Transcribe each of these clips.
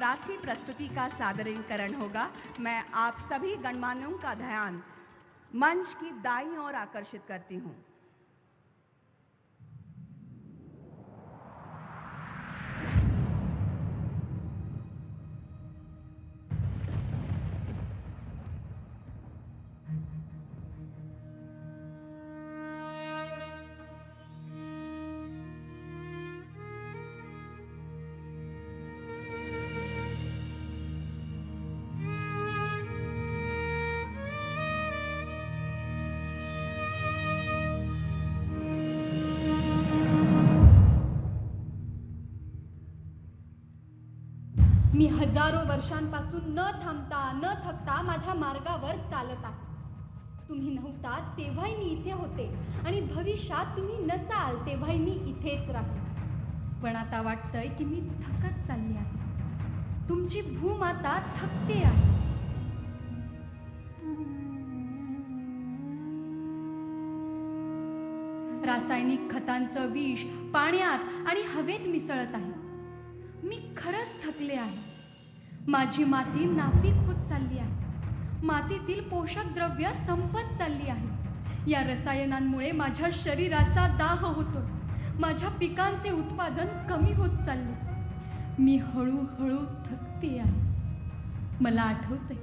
रात्रि प्रस्तुति का सादरीकरण होगा। मैं आप सभी गणमान्यों का ध्यान मंच की दाईं ओर आकर्षित करती हूं। मी हजारो वर्षांपासून न थांबता न थकता माझ्या मार्गावर चालत आहे. तुम्ही नव्हता तेव्हाही मी इथे होते आणि भविष्यात तुम्ही नसाल तेव्हाही मी इथेच राहील. पण आता वाटतंय की मी थकत चालली आहे. तुमची भूमाता थकते आहे. रासायनिक खतांचं विष पाण्यात आणि हवेत मिसळत आहे. मी खरंच थकले आहे. माझी माती नापीक होत चालली आहे. मातीतील पोषक द्रव्य संपत चालली आहे. या रसायनांमुळे माझ्या शरीराचा दाह होतो. माझ्या पिकांचे उत्पादन कमी होत चालले. मी हळूहळू थकते आहे. मला आठवतंय,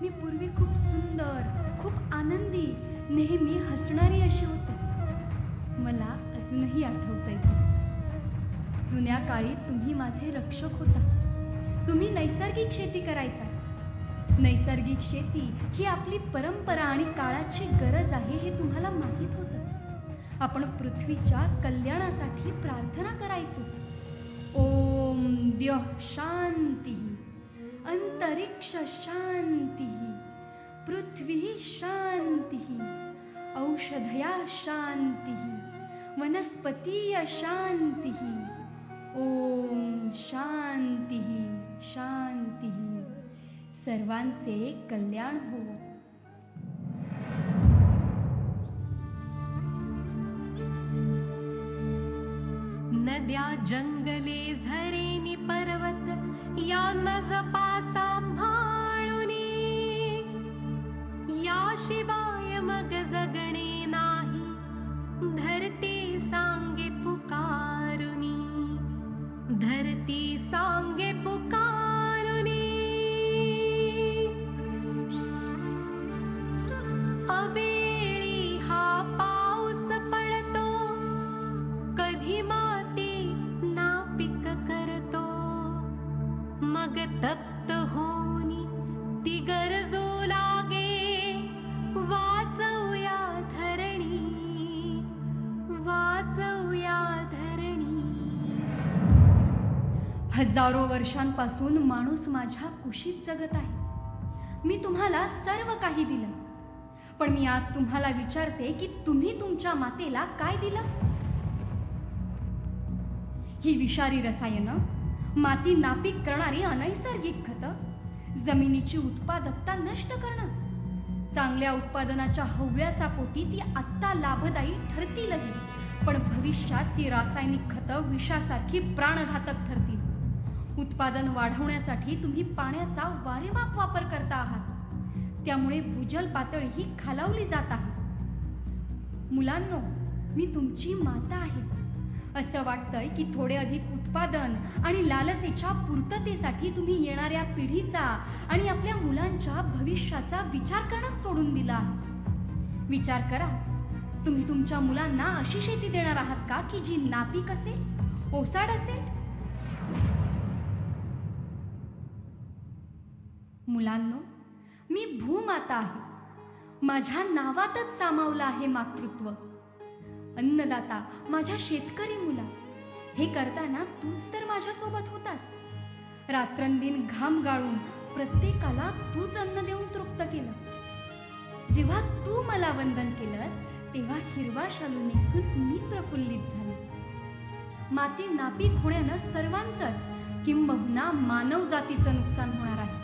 मी पूर्वी खूप सुंदर, खूप आनंदी, नेहमी हसणारी अशी होते. मला अजूनही आठवतंय. जुन्या काळी तुम्ही माझे रक्षक होता. तुम्ही नैसर्गिक शेती करायचा. नैसर्गिक शेती ही आपली परंपरा आणि काळाची गरज आहे हे तुम्हाला माहीत होतं. आपण पृथ्वीच्या कल्याणासाठी प्रार्थना करायचो. ओम द्यौः शांतिः, अंतरिक्ष शांतिः, पृथ्वी शांतिः, औषधया शांतिः, वनस्पतीय शांतिः. ओम शांतिः शांतिः. सर्वांचे कल्याण हो. नद्या जंगले झरेनी पर्वत यांना जपा सांभाळुनी. याशिवाय मग जगणे नाही. धरती सांगे पुकारुनी. धरती सांगे पुकारुनी. अवेळी हा पाऊस पडतो. कधी माती नापीक करतो. मग तप्त होऊनी ती गरजू लागे. वाचवूया धरणी. वाचवूया धरणी. हजारो वर्षांपासून माणूस माझ्या कुशीत जगत आहे. मी तुम्हाला सर्व काही दिलं. पण मी आज तुम्हाला विचारते की तुम्ही तुमच्या मातेला काय दिलं? ही विषारी रसायनं, माती नापीक करणारी अनैसर्गिक खतं, जमिनीची उत्पादकता नष्ट करणं. चांगल्या उत्पादनाच्या हव्यासापोटी ती आत्ता लाभदायी ठरतीलही, पण भविष्यात ती रासायनिक खतं विषासारखी प्राणघातक ठरतील. उत्पादन वाढवण्यासाठी तुम्ही पाण्याचा वारेमाप वापर करता आहात. त्यामुळे भूजल पातळी ही खालावली जात आहे. मुलांनो, मी तुमची माता आहे. असं वाटतंय की थोडे अधिक उत्पादन आणि लालसेच्या पूर्ततेसाठी तुम्ही येणाऱ्या पिढीचा आणि आपल्या मुलांच्या भविष्याचा विचार करणं सोडून दिला आहे. विचार करा, तुम्ही तुमच्या मुलांना अशी शेती देणार आहात का की जी नापीक असेल, ओसाड असेल? मुलांनो, मी भूमाता आहे. माझ्या नावातच सामावलं आहे मातृत्व. अन्नदाता, माझ्या शेतकरी मुला, हे करताना तूच तर माझ्या सोबत होतास. रात्रंदिन घाम गाळून प्रत्येकाला तूच अन्न देऊन तृप्त केलं. जेव्हा तू मला वंदन केलंस तेव्हा हिरवा शालू नेसून मी प्रफुल्लित झाले. माती नापीक होण्यानं सर्वांचंच, किंबहुना मानव जातीचं नुकसान होणार आहे.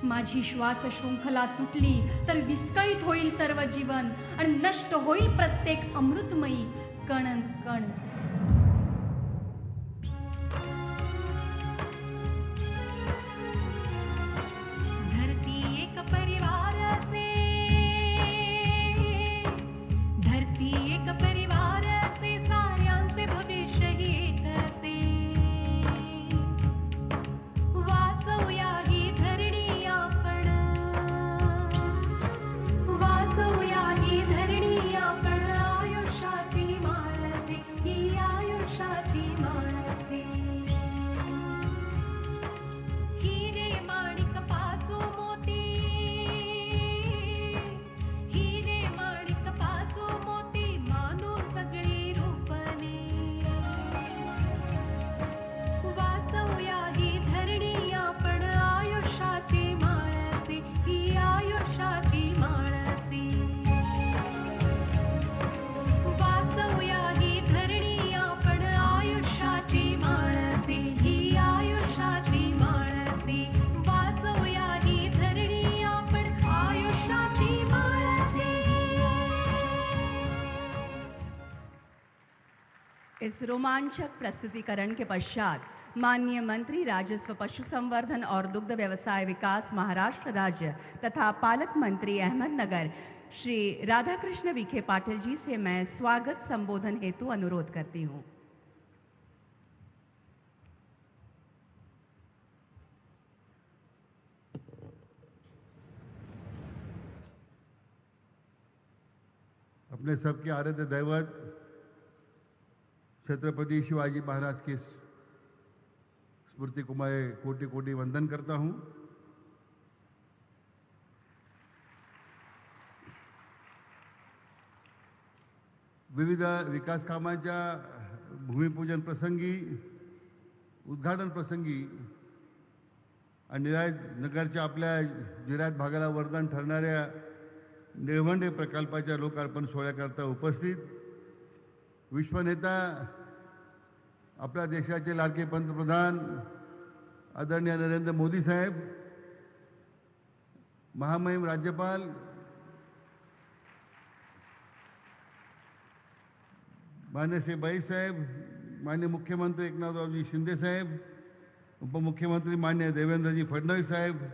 माझी श्वास शृंखला तुटली तर विस्कळीत होईल सर्व जीवन आणि नष्ट होईल प्रत्येक अमृतमयी कण कण. इस रोमांचक प्रस्तुतिकरण के पश्चात माननीय मंत्री राजस्व, पशु संवर्धन और दुग्ध व्यवसाय विकास महाराष्ट्र राज्य तथा पालक मंत्री अहमदनगर श्री राधाकृष्ण विखे पाटिल जी से मैं स्वागत संबोधन हेतु अनुरोध करती हूँ। अपने सबके आराध्य दैवत छत्रपति शिवाजी महाराज की स्मृति को मैं कोटि कोटि वंदन करता हूं। विविध विकास कामांच्या भूमिपूजन प्रसंगी, उद्घाटन प्रसंगी आणि नगरच्या आपल्या जिरायत भागाला वरदान ठरणाऱ्या निळवंडे प्रकल्पाच्या लोकार्पण सोहळ्याकरता उपस्थित विश्वनेता, आपल्या देशाचे लाडके पंतप्रधान आदरणीय नरेंद्र मोदी साहेब, महामहिम राज्यपाल मान्य श्री बाई साहेब, मान्य मुख्यमंत्री एकनाथरावजी शिंदे साहेब, उपमुख्यमंत्री मान्य देवेंद्रजी फडणवीस साहेब,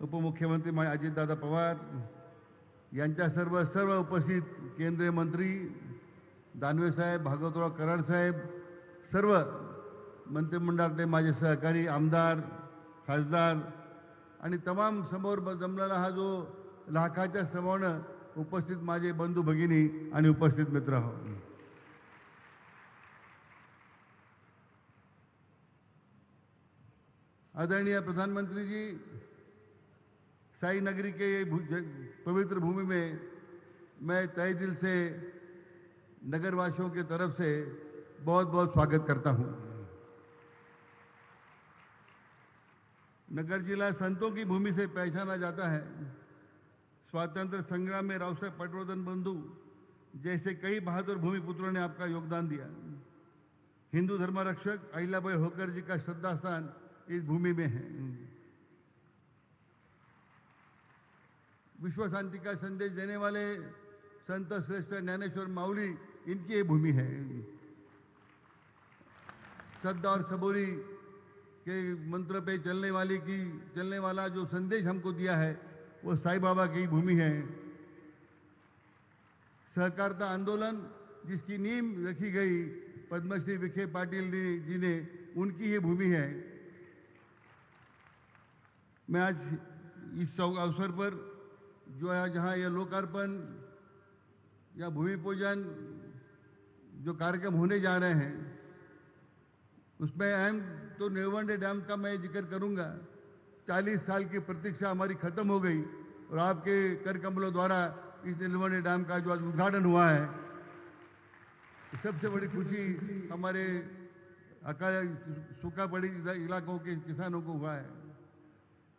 उपमुख्यमंत्री मान्य अजितदादा पवार यांच्या सर्व उपस्थित केंद्रीय मंत्री दानवे साहेब, भागवतराव कराड साहेब, सर्व मंत्रिमंडळातले माझे सहकारी आमदार, खासदार आणि तमाम समोर जमलेला हा जो लाखाच्या समोरनं उपस्थित माझे बंधू भगिनी आणि उपस्थित मित्र हो, आदरणीय प्रधानमंत्री जी, साई नगरी के पवित्र भूमि में मैं तहे दिल से नगरवासियों की तरफ से बहुत बहुत स्वागत करता हूं। नगर जिला संतों की भूमि से पहचाना जाता है। स्वातंत्र संग्राम में राव साहेब पटवर्धन बंधु जैसे कई बहादुर भूमिपुत्रों ने आपका योगदान दिया। हिंदू धर्म रक्षक अहिल्याबाई होळकर जी का श्रद्धा स्थान इस भूमि में है। विश्व शांति का संदेश देने वाले संत श्रेष्ठ ज्ञानेश्वर माउली, इनकी ये भूमि है। श्रद्धा और सबूरी के मंत्र पे चलने वाला जो संदेश हमको दिया है वो साईं बाबा की भूमि है। सहकारिता आंदोलन जिसकी नींव रखी गई पद्मश्री विखे पाटिल जी ने, उनकी ये भूमि है। मैं आज इस अवसर पर जो है जहां यह लोकार्पण या भूमि पूजन जो कार्यक्रम होने जा रहे हैं उसमें अहम तो निळवंडे डैम का मैं जिक्र करूंगा। 40 साल की प्रतीक्षा हमारी खत्म हो गई और आपके कर कमलों द्वारा इस निळवंडे डैम का जो आज उद्घाटन हुआ है, सबसे बड़ी खुशी हमारे अकाल सूखा पड़ी इलाकों के किसानों को हुआ है।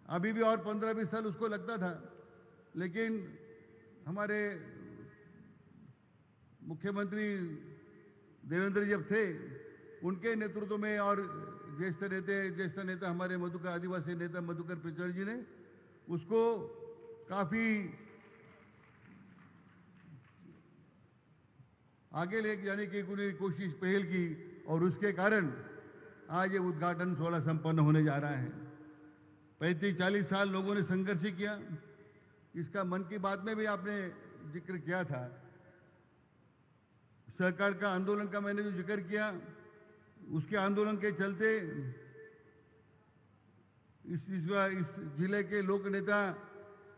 अभी भी और 15-20 साल उसको लगता था, लेकिन हमारे मुख्यमंत्री देवेंद्र जब थे, उनके नेतृत्व में और ज्येष्ठ नेता हमारे मधुकर आदिवासी नेता मधुकर पिचड़ जी ने उसको काफी आगे ले जाने की पूरी कोशिश पहल की और उसके कारण आज ये उद्घाटन 16 संपन्न होने जा रहा है। 35-40 साल लोगों ने संघर्ष किया। इसका मन की बात में भी आपने जिक्र किया था। सरकार का आंदोलन का मैंने जो जिक्र किया, उसके आंदोलन के चलते इस जिले के लोक नेता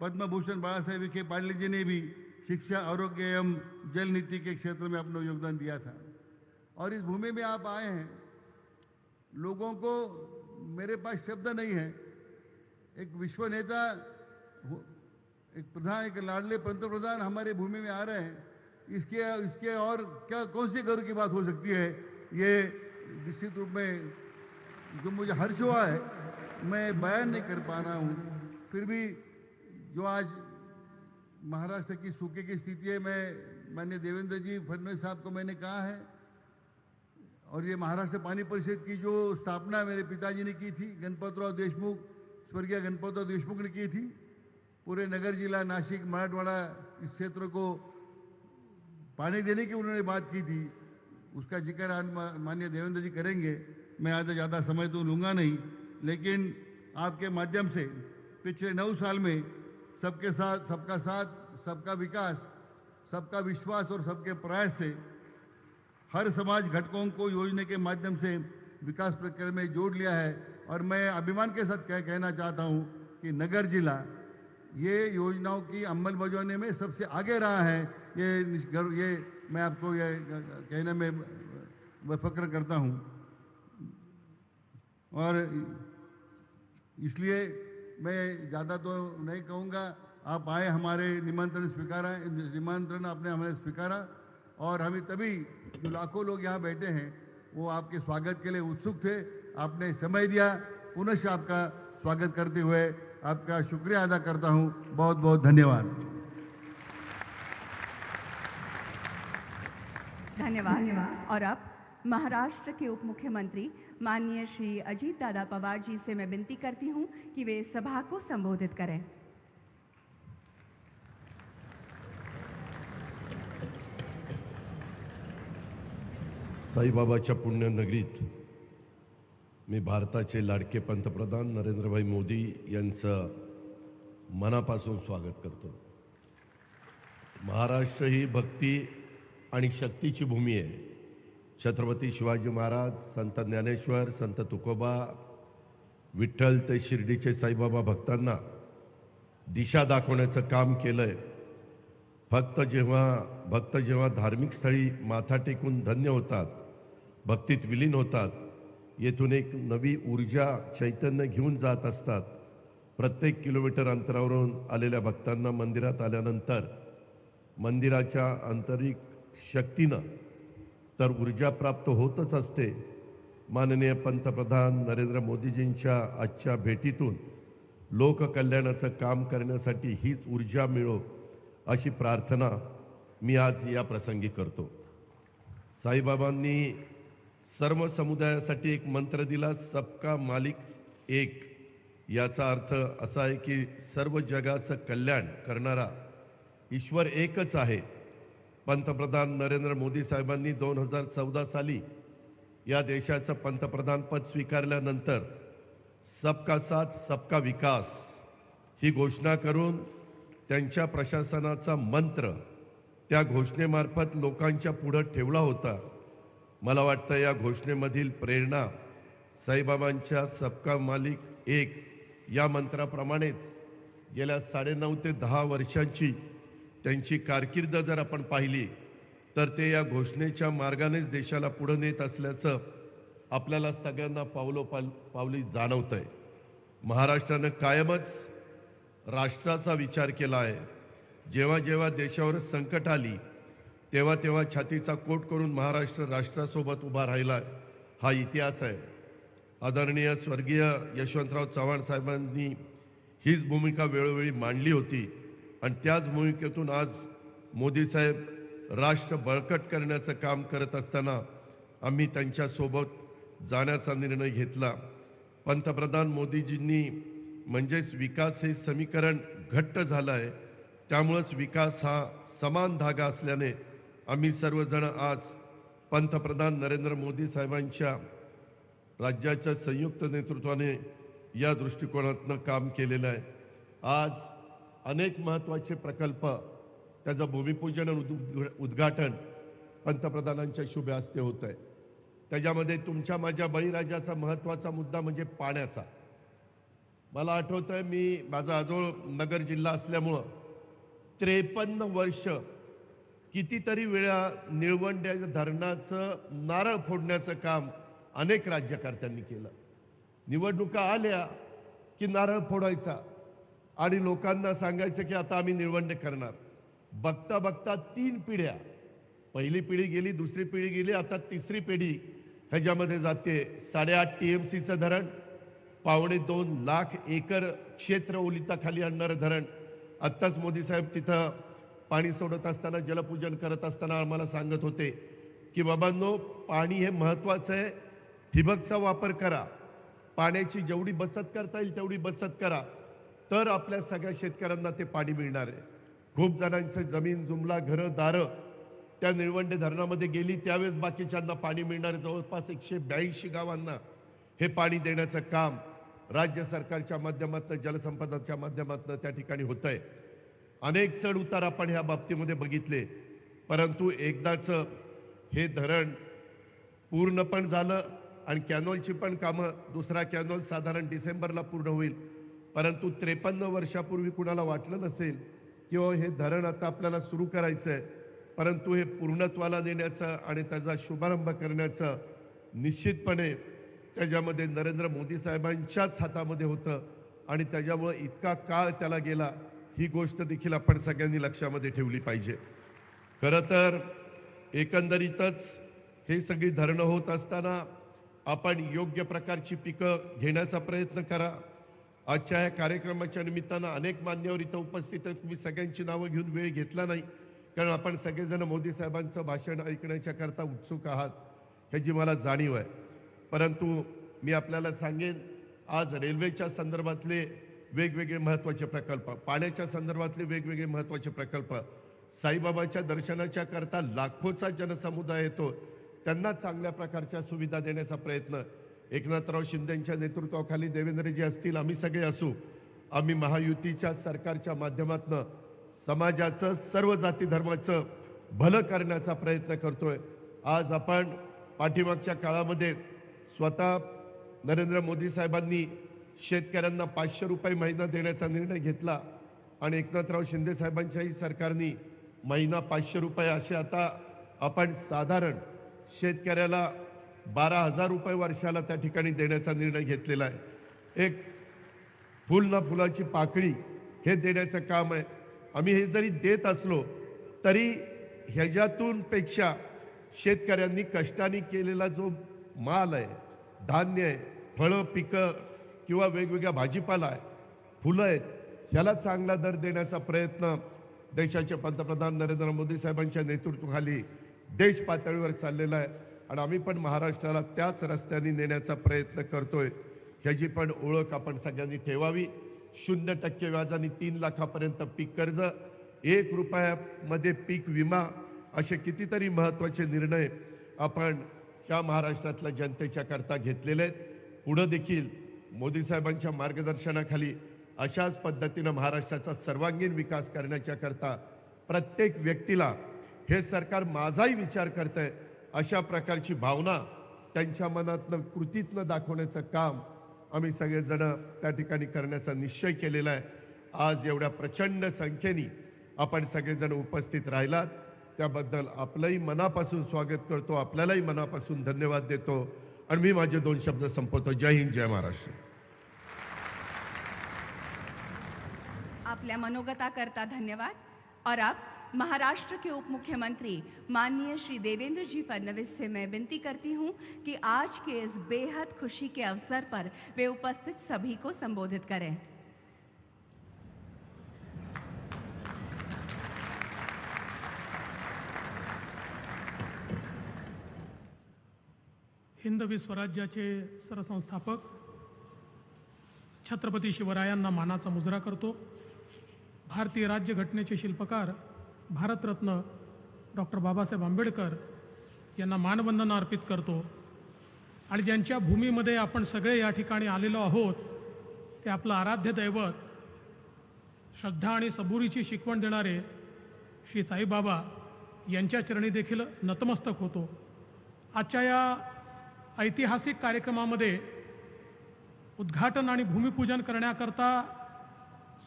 पद्म भूषण बाला साहेब विखे पाटिल जी ने भी शिक्षा, आरोग्य एवं जल नीति के क्षेत्र में अपना योगदान दिया था। और इस भूमि में आप आए हैं, लोगों को मेरे पास शब्द नहीं है। एक विश्व नेता, एक लाडले पंतप्रधान हमारे भूमि में आ रहे हैं, इसके और क्या कौन सी गर्व की बात हो सकती है। ये निश्चित रूप में जो मुझे हर्ष हुआ है मैं बयान नहीं कर पा रहा हूं। फिर भी जो आज महाराष्ट्र की सूखे की स्थिति है, मैं माननीय देवेंद्र जी फडणवीस साहब को मैंने कहा है, और ये महाराष्ट्र पानी परिषद की जो स्थापना मेरे पिताजी ने की थी, गणपतराव देशमुख, स्वर्गीय गणपतराव देशमुख ने की थी, पूरे नगर जिला नासिक मराठवाड़ा इस क्षेत्र को पानी देने की उन्होंने बात की थी। उसका जिक्र आज माननीय देवेंद्र जी करेंगे। मैं आज ज़्यादा समय तो लूँगा नहीं, लेकिन आपके माध्यम से पिछले 9 साल में सबके साथ, सबका विकास, सबका विश्वास और सबके प्रयास से हर समाज घटकों को योजना के माध्यम से विकास प्रक्रिया में जोड़ लिया है। और मैं अभिमान के साथ कहना चाहता हूं कि नगर जिला ये योजनाओं की अमलबजावनी में सबसे आगे रहा है। ये मैं आपको ये कहने में फख्र करता हूं। और इसलिए मैं ज़्यादा तो नहीं कहूँगा, आप आए, हमारे निमंत्रण आपने हमें स्वीकारा, और हमें तभी जो लाखों लोग यहाँ बैठे हैं वो आपके स्वागत के लिए उत्सुक थे। आपने समय दिया, पुनः आपका स्वागत करते हुए आपका शुक्रिया अदा करता हूँ। बहुत बहुत धन्यवाद। धन्यवाद। और अब महाराष्ट्र के उप मुख्यमंत्री माननीय श्री अजीत दादा पवार जी से मैं विनती करती हूं कि वे सभा को संबोधित करें। साईबाबाच्या पुण्यनगरीत मी भारताचे लाडके पंतप्रधान नरेंद्रभाई मोदी यांचं मनापासून स्वागत करतो। महाराष्ट्र ही भक्ती आणि शक्तीची भूमी आहे। छत्रपती शिवाजी महाराज, संत ज्ञानेश्वर, संत तुकोबा, विठ्ठल ते शिर्डीचे साईबाबा भक्तांना दिशा दाखवण्याचं काम केलंय। भक्त जेव्हा धार्मिक स्थळी माथा टेकून धन्य होतात, भक्तीत विलीन होतात, येथून एक नवी ऊर्जा, चैतन्य घेऊन जात असतात। प्रत्येक किलोमीटर अंतरावरून आलेल्या भक्तांना मंदिरात आल्यानंतर मंदिराच्या आंतरिक शक्तीनं तर ऊर्जा प्राप्त होतच असते। माननीय पंतप्रधान नरेंद्र मोदीजींच्या आजच्या भेटीतून लोककल्याणाचं काम करण्यासाठी हीच ऊर्जा मिळो अशी प्रार्थना मी आज या प्रसंगी करतो। साईबाबांनी सर्व समुदायासाठी एक मंत्र दिला, सबका मालिक एक। याचा अर्थ असा आहे की सर्व जगाचं कल्याण करणारा ईश्वर एकच आहे। पंतप्रधान नरेंद्र मोदी साहेबांनी 2014 साली या देशाचं पंतप्रधान पद स्वीकारल्यानंतर सबका साथ सबका विकास ही घोषणा करून त्यांच्या प्रशासनाचा मंत्र त्या घोषणेमार्फत लोकांच्या पुढे ठेवला होता। मला वाटतं या घोषणेमधील प्रेरणा साईबाबांच्या सबका मालिक एक या मंत्राप्रमाणेच गेल्या 9.5 ते 10 वर्षांची त्यांची कारकीर्द जर आपण पाहिली तर ते या घोषणेच्या मार्गानेच देशाला पुढे नेत असल्याचं आपल्याला सगळ्यांना पावली जाणवतंय। महाराष्ट्रानं कायमच राष्ट्राचा विचार केला आहे। जेव्हा जेव्हा देशावर संकट आली तेव्हा तेव्हा छातीचा कोट करून महाराष्ट्र राष्ट्रासोबत उभा राहिला, हा इतिहास आहे। आदरणीय स्वर्गीय यशवंतराव चव्हाण साहेबांनी हीच भूमिका वेळोवेळी मांडली होती आणि त्याच भूमिकेतून आज मोदी साहेब राष्ट्र बळकट करण्याचं काम करत असताना आम्ही त्यांच्यासोबत जाण्याचा निर्णय घेतला। पंतप्रधान मोदीजींनी म्हणजेच विकास हे समीकरण घट्ट झालं आहे, त्यामुळेच विकास हा समान धागा असल्याने आम्ही सर्वजण आज पंतप्रधान नरेंद्र मोदी साहेबांच्या राज्याच्या संयुक्त नेतृत्वाने या दृष्टिकोनातून काम केलेलं आहे। आज अनेक महत्त्वाचे प्रकल्प त्याचं भूमिपूजन आणि उद्घाटन पंतप्रधानांच्या शुभ हस्ते होत आहे। त्याच्यामध्ये तुमच्या माझ्या बळीराजाचा महत्त्वाचा मुद्दा म्हणजे पाण्याचा। मला आठवतंय माझा आजोळ नगर जिल्हा असल्यामुळं 53 वर्ष कितीतरी वेळा निळवंड्या धरणाचं नारळ फोडण्याचं काम अनेक राज्यकर्त्यांनी केलं। निवडणुका आल्या की नारळ फोडायचा आणि लोकांना सांगायचं की आता आम्ही निळवंडे करणार। बघता बघता 3 पिढ्या, पहिली पिढी गेली, दुसरी पिढी गेली, आता तिसरी पिढी ह्याच्यामध्ये जाते। 8.5 TMCचं धरण, 2.25 लाख एकर क्षेत्र ओलिताखाली आणणारं धरण। आत्ताच मोदी साहेब तिथं पाणी सोडत असताना, जलपूजन करत असताना आम्हाला सांगत होते की बाबांनो, पाणी हे महत्त्वाचं आहे, ठिबकचा वापर करा, पाण्याची जेवढी बचत करता येईल तेवढी बचत करा, तर आपल्या सगळ्या शेतकऱ्यांना ते पाणी मिळणार आहे। खूप जणांचं जमीन जुमला, घरं दारं त्या निळवंडे धरणामध्ये गेली त्यावेळेस बाकीच्यांना पाणी मिळणार. जवळपास 182 गावांना हे पाणी देण्याचं काम राज्य सरकारच्या माध्यमातून, जलसंपदाच्या माध्यमातून त्या ठिकाणी होत आहे. अनेक चढ उतार आपण ह्या बाबतीमध्ये बघितले, परंतु एकदाच हे धरण पूर्ण पण झालं आणि कॅनॉलची पण कामं, दुसरा कॅनॉल साधारण डिसेंबरला पूर्ण होईल. परंतु 53 वर्षापूर्वी कुणाला वाटलं नसेल किंवा हे धरण आता आपल्याला सुरू करायचं आहे, परंतु हे पूर्णत्वाला नेण्याचं आणि त्याचा शुभारंभ करण्याचं निश्चितपणे त्याच्यामध्ये नरेंद्र मोदी साहेबांच्याच हातामध्ये होतं आणि त्याच्यामुळं इतका काळ त्याला गेला, ही गोष्ट देखील आपण सगळ्यांनी लक्षामध्ये ठेवली पाहिजे. खरं तर एकंदरीतच हे सगळी धरणं होत असताना आपण योग्य प्रकारची पिकं घेण्याचा प्रयत्न करा. आजच्या या कार्यक्रमाच्या निमित्तानं अनेक मान्यवर इथं उपस्थित आहेत. मी सगळ्यांची नावं घेऊन वेळ घेतला नाही, कारण आपण सगळेजण मोदी साहेबांचं भाषण ऐकण्याच्या करता उत्सुक आहात ह्याची मला जाणीव आहे. परंतु मी आपल्याला सांगेन, आज रेल्वेच्या संदर्भातले वेगवेगळे महत्त्वाचे प्रकल्प, पाण्याच्या संदर्भातले वेगवेगळे महत्त्वाचे प्रकल्प, साईबाबाच्या दर्शनाच्या करता लाखोचा जनसमुदाय येतो, त्यांना चांगल्या प्रकारच्या सुविधा देण्याचा प्रयत्न एकनाथराव शिंदेंच्या नेतृत्वाखाली देवेंद्रजी असतील, आम्ही सगळे असू, आम्ही महायुतीच्या सरकारच्या माध्यमातून समाजाचं, सर्व जाती धर्माचं भलं करण्याचा प्रयत्न करतोय. आज आपण पाठीमागच्या काळामध्ये स्वतः नरेंद्र मोदी साहेबांनी शेतकऱ्यांना 500 रुपये महिना देण्याचा निर्णय घेतला आणि एकनाथराव शिंदे साहेबांच्याही सरकारने महिना 500 रुपये असे आता आपण साधारण शेतकऱ्याला 12,000 रुपये वर्षाला त्या ठिकाणी देण्याचा निर्णय घेतलेला आहे. एक फुल ना फुलाची पाकळी हे देण्याचं काम आहे. आम्ही हे जरी देत असलो तरी ह्याच्यातून पेक्षा शेतकऱ्यांनी कष्टाने केलेला जो माल आहे, धान्य आहे, फळं, पिकं किंवा वेगवेगळ्या भाजीपाला आहे, फुलं आहेत, ह्याला चांगला दर देण्याचा प्रयत्न देशाचे पंतप्रधान नरेंद्र मोदी साहेबांच्या नेतृत्वाखाली देश पातळीवर चाललेला आहे आणि आम्ही पण महाराष्ट्राला त्याच रस्त्याने नेण्याचा प्रयत्न करतोय. ह्याची पण ओळख आपण सगळ्यांनी ठेवावी. 0% व्याजाने 3 लाखापर्यंत पीक कर्ज, 1 रुपयामध्ये पीक विमा, असे कितीतरी महत्त्वाचे निर्णय आपण ह्या महाराष्ट्रातल्या जनतेच्या करता घेतलेले आहेत. पुढे देखील मोदी साहेबांच्या मार्गदर्शनाखाली अशाच पद्धतीनं महाराष्ट्राचा सर्वांगीण विकास करण्याच्या करता प्रत्येक व्यक्तीला हे सरकार माझाही विचार करतंय अशा प्रकारची भावना त्यांच्या मनातनं, कृतीतनं दाखवण्याचं काम आम्ही सगळेजण त्या ठिकाणी करण्याचा निश्चय केलेला आहे. आज एवढ्या प्रचंड संख्येने आपण सगळेजण उपस्थित राहिलात त्याबद्दल आपलंही मनापासून स्वागत करतो, आपल्यालाही मनापासून धन्यवाद देतो आणि मी माझे 2 शब्द संपवतो. जय हिंद, जय महाराष्ट्र. आपल्या मनोगता धन्यवाद. और अब महाराष्ट्र के उप मुख्यमंत्री माननीय श्री देवेंद्र जी फडणवीस से मैं विनती करती हूं कि आज के इस बेहद खुशी के अवसर पर वे उपस्थित सभी को संबोधित करें. हिंदवी स्वराज्याचे सरसंस्थापक छत्रपती शिवरायांना मानाचा मुजरा करतो. भारतीय राज्यघटनेचे शिल्पकार भारतरत्न डॉक्टर बाबासाहेब आंबेडकर यांना मानवंदना अर्पित करतो आणि ज्यांच्या भूमीमध्ये आपण सगळे या ठिकाणी आलेलो आहोत ते आपलं आराध्य दैवत, श्रद्धा आणि सबुरीची शिकवण देणारे श्री साईबाबा यांच्या चरणी देखील नतमस्तक होतो. आजच्या या ऐतिहासिक कार्यक्रमामध्ये उद्घाटन आणि भूमिपूजन करण्याकरता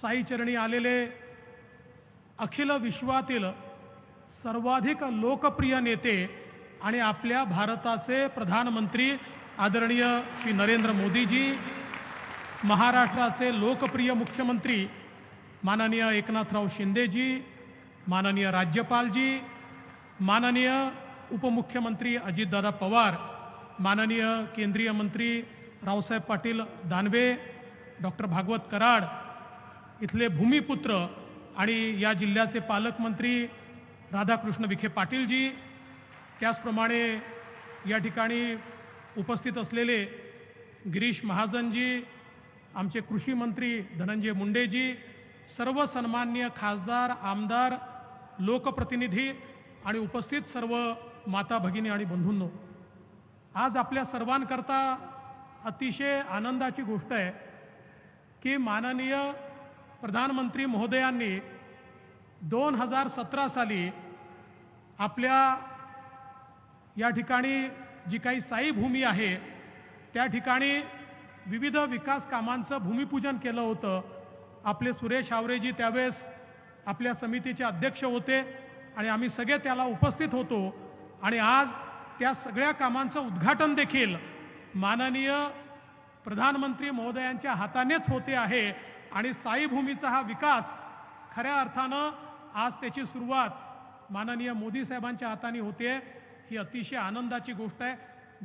साईचरणी आलेले अखिल विश्वातील सर्वाधिक लोकप्रिय नेते आणि आपल्या भारताचे प्रधानमंत्री आदरणीय श्री नरेंद्र मोदीजी, महाराष्ट्राचे लोकप्रिय मुख्यमंत्री माननीय एकनाथराव शिंदेजी, माननीय राज्यपालजी, माननीय उपमुख्यमंत्री अजितदादा पवार, माननीय केंद्रीय मंत्री रावसाहेब पाटील दानवे, डॉक्टर भागवत कराड, इथले भूमिपुत्र आणि या जिल्ह्याचे पालकमंत्री राधाकृष्ण विखे पाटीलजी, त्याचप्रमाणे या ठिकाणी उपस्थित असलेले गिरीश महाजनजी, आमचे कृषी मंत्री धनंजय मुंडेजी, सर्व सन्माननीय खासदार, आमदार, लोकप्रतिनिधी आणि उपस्थित सर्व माता भगिनी आणि बंधूंनो, आज आपल्या सर्वांकरता अतिशय आनंदाची गोष्ट आहे की माननीय प्रधानमंत्री महोदयांनी 2017 साली आपल्या या ठिकाणी जी काही साई भूमी आहे त्या ठिकाणी विविध विकास कामांचं भूमिपूजन केलं होतं. आपले सुरेश हावरेजी त्यावेळेस आपल्या समितीचे अध्यक्ष होते आणि आम्ही सगळे त्याला उपस्थित होतो. आणि आज त्या सगळ्या कामांचं उद्घाटन देखील माननीय प्रधानमंत्री महोदयांच्या हातानेच होते आहे. आणि साई भूमीचा हा विकास खऱ्या अर्थानं आज त्याची सुरुवात माननीय मोदी साहेबांच्या हाताने होते. ही अतिशय आनंदाची गोष्ट आहे.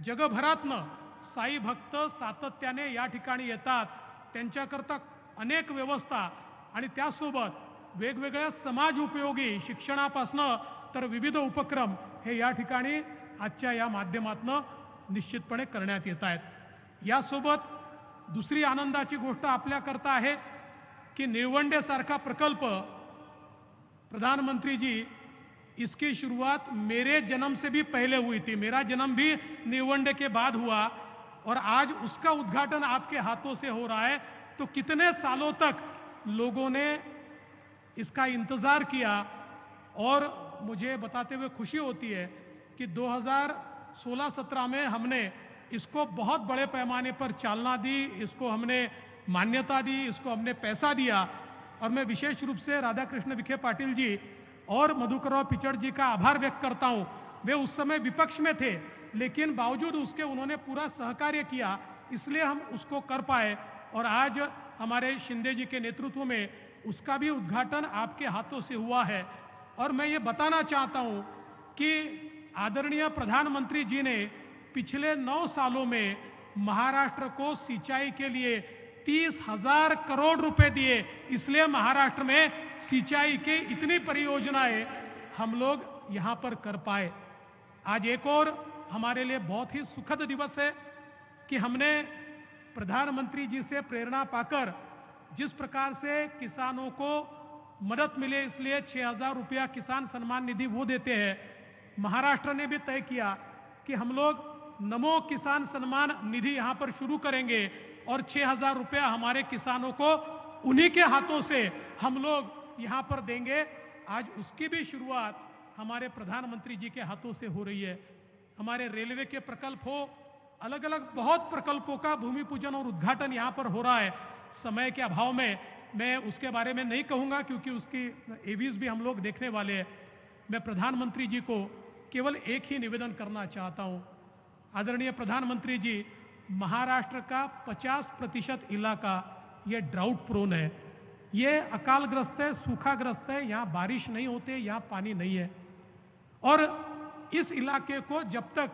जगभरातनं साई भक्त सातत्याने या ठिकाणी येतात. त्यांच्याकरता अनेक व्यवस्था आणि त्यासोबत वेगवेगळ्या समाज उपयोगी शिक्षणापासनं तर विविध उपक्रम हे या ठिकाणी आजच्या या माध्यमातनं निश्चितपणे करण्यात येत आहेत. यासोबत दुसरी आनंदाची गोष्ट आपल्याकरता आहे की निळवंडेसारखा प्रकल्प प्रधानमंत्री जी इसकी शुरुआत मेरे जन्म से भी पहले हुई थी. मेरा जन्म भी निळवंडे के बाद हुआ और आज उसका उद्घाटन आपके हाथों से हो रहा है. तो कितने सालों तक लोगों ने इसका इंतजार किया और मुझे बताते हुए खुशी होती है कि 2016-17 में हमने इसको बहुत बड़े पैमाने पर चालना दी, इसको हमने मान्यता दी, इसको हमने पैसा दिया. और मैं विशेष रूप से राधाकृष्ण विखे पाटिल जी और मधुकरराव पिचड़ जी का आभार व्यक्त करता हूं. वे उस समय विपक्ष में थे लेकिन बावजूद उसके उन्होंने पूरा सहकार्य किया, इसलिए हम उसको कर पाए. और आज हमारे शिंदे जी के नेतृत्व में उसका भी उद्घाटन आपके हाथों से हुआ है. और मैं ये बताना चाहता हूं कि आदरणीय प्रधानमंत्री जी ने पिछले 9 सालों में महाराष्ट्र को सिंचाई के लिए 30,000 करोड़ रुपए दिए. इसलिए महाराष्ट्र में सिंचाई की इतनी परियोजनाएं हम लोग यहां पर कर पाए. आज एक और हमारे लिए बहुत ही सुखद दिवस है कि हमने प्रधानमंत्री जी से प्रेरणा पाकर जिस प्रकार से किसानों को मदद मिले इसलिए 6,000 रुपया किसान सम्मान निधि वो देते हैं. महाराष्ट्र ने भी तय किया कि हम लोग नमो किसान सम्मान निधि यहां पर शुरू करेंगे और 6,000 रुपया हमारे किसानों को उन्हीं के हाथों से हम लोग यहां पर देंगे. आज उसकी भी शुरुआत हमारे प्रधानमंत्री जी के हाथों से हो रही है. हमारे रेलवे के प्रकल्प हो, अलग अलग बहुत प्रकल्पों का भूमि पूजन और उद्घाटन यहां पर हो रहा है. समय के अभाव में मैं उसके बारे में नहीं कहूंगा क्योंकि उसकी एवीज भी हम लोग देखने वाले हैं. मैं प्रधानमंत्री जी को केवल एक ही निवेदन करना चाहता हूं. आदरणीय प्रधानमंत्री जी, महाराष्ट्र का 50% इलाका ये ड्राउट प्रोन है, ये अकालग्रस्त है, सूखाग्रस्त है. यहां बारिश नहीं होते, यहां पानी नहीं है. और इस इलाके को जब तक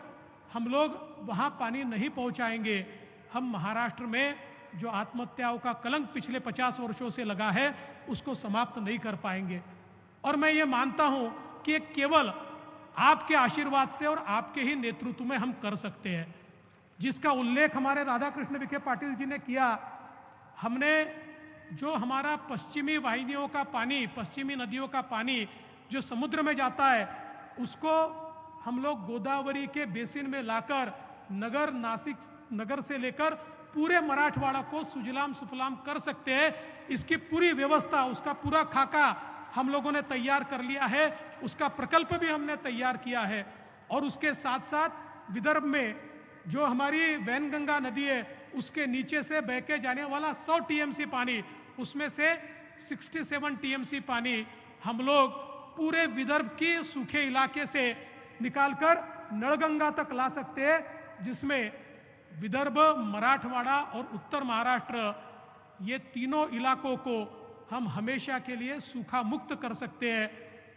हम लोग वहां पानी नहीं पहुंचाएंगे, हम महाराष्ट्र में जो आत्महत्याओं का कलंक पिछले 50 वर्षों से लगा है उसको समाप्त नहीं कर पाएंगे. और मैं ये मानता हूं कि केवल आपके आशीर्वाद से और आपके ही नेतृत्व में हम कर सकते हैं. जिसका उल्लेख हमारे राधाकृष्ण विखे पाटिल जी ने किया, हमने जो हमारा पश्चिमी वाहिनियों का पानी, पश्चिमी नदियों का पानी जो समुद्र में जाता है उसको हम लोग गोदावरी के बेसिन में लाकर नगर, नासिक नगर से लेकर पूरे मराठवाड़ा को सुजलाम सुफलाम कर सकते हैं. इसकी पूरी व्यवस्था, उसका पूरा खाका हम लोगों ने तैयार कर लिया है. उसका प्रकल्प भी हमने तैयार किया है. और उसके साथ साथ विदर्भ में जो हमारी वैनगंगा नदी है उसके नीचे से बह के जाने वाला 100 टीएमसी पानी, उसमें से 67 टीएमसी पानी हम लोग पूरे विदर्भ के सूखे इलाके से निकालकर नळगंगा तक ला सकते हैं. जिसमें विदर्भ, मराठवाड़ा और उत्तर महाराष्ट्र ये तीनों इलाकों को हम हमेशा के लिए सूखा मुक्त कर सकते हैं.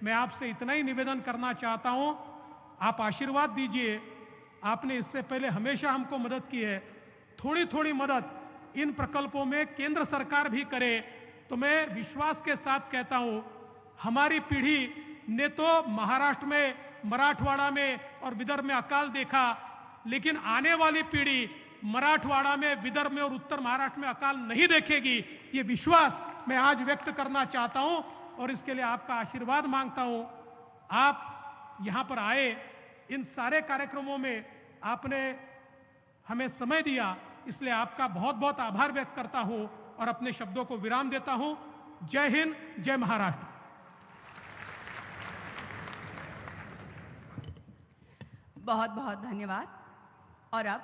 मैं आपसे इतना ही निवेदन करना चाहता हूं, आप आशीर्वाद दीजिए. आपने इससे पहले हमेशा हमको मदद की है. थोड़ी थोड़ी मदद इन प्रकल्पों में केंद्र सरकार भी करे तो मैं विश्वास के साथ कहता हूं, हमारी पीढ़ी ने तो महाराष्ट्र में, मराठवाड़ा में और विदर्भ में अकाल देखा, लेकिन आने वाली पीढ़ी मराठवाड़ा में, विदर्भ में और उत्तर महाराष्ट्र में अकाल नहीं देखेगी. ये विश्वास मैं आज व्यक्त करना चाहता हूं और इसके लिए आपका आशीर्वाद मांगता हूं. आप यहां पर आए, इन सारे कार्यक्रमों में आपने हमें समय दिया, इसलिए आपका बहुत बहुत आभार व्यक्त करता हूं और अपने शब्दों को विराम देता हूं। जय हिंद, जय महाराष्ट्र। बहुत बहुत धन्यवाद। और अब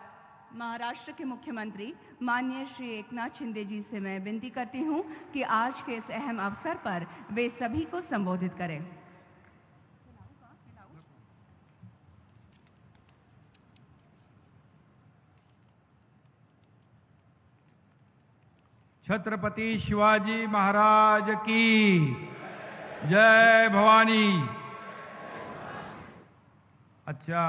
महाराष्ट्र के मुख्यमंत्री माननीय श्री एकनाथ शिंदे जी से मैं विनती करती हूं कि आज के इस अहम अवसर पर वे सभी को संबोधित करें। छत्रपति शिवाजी महाराज की जय भवानी। अच्छा,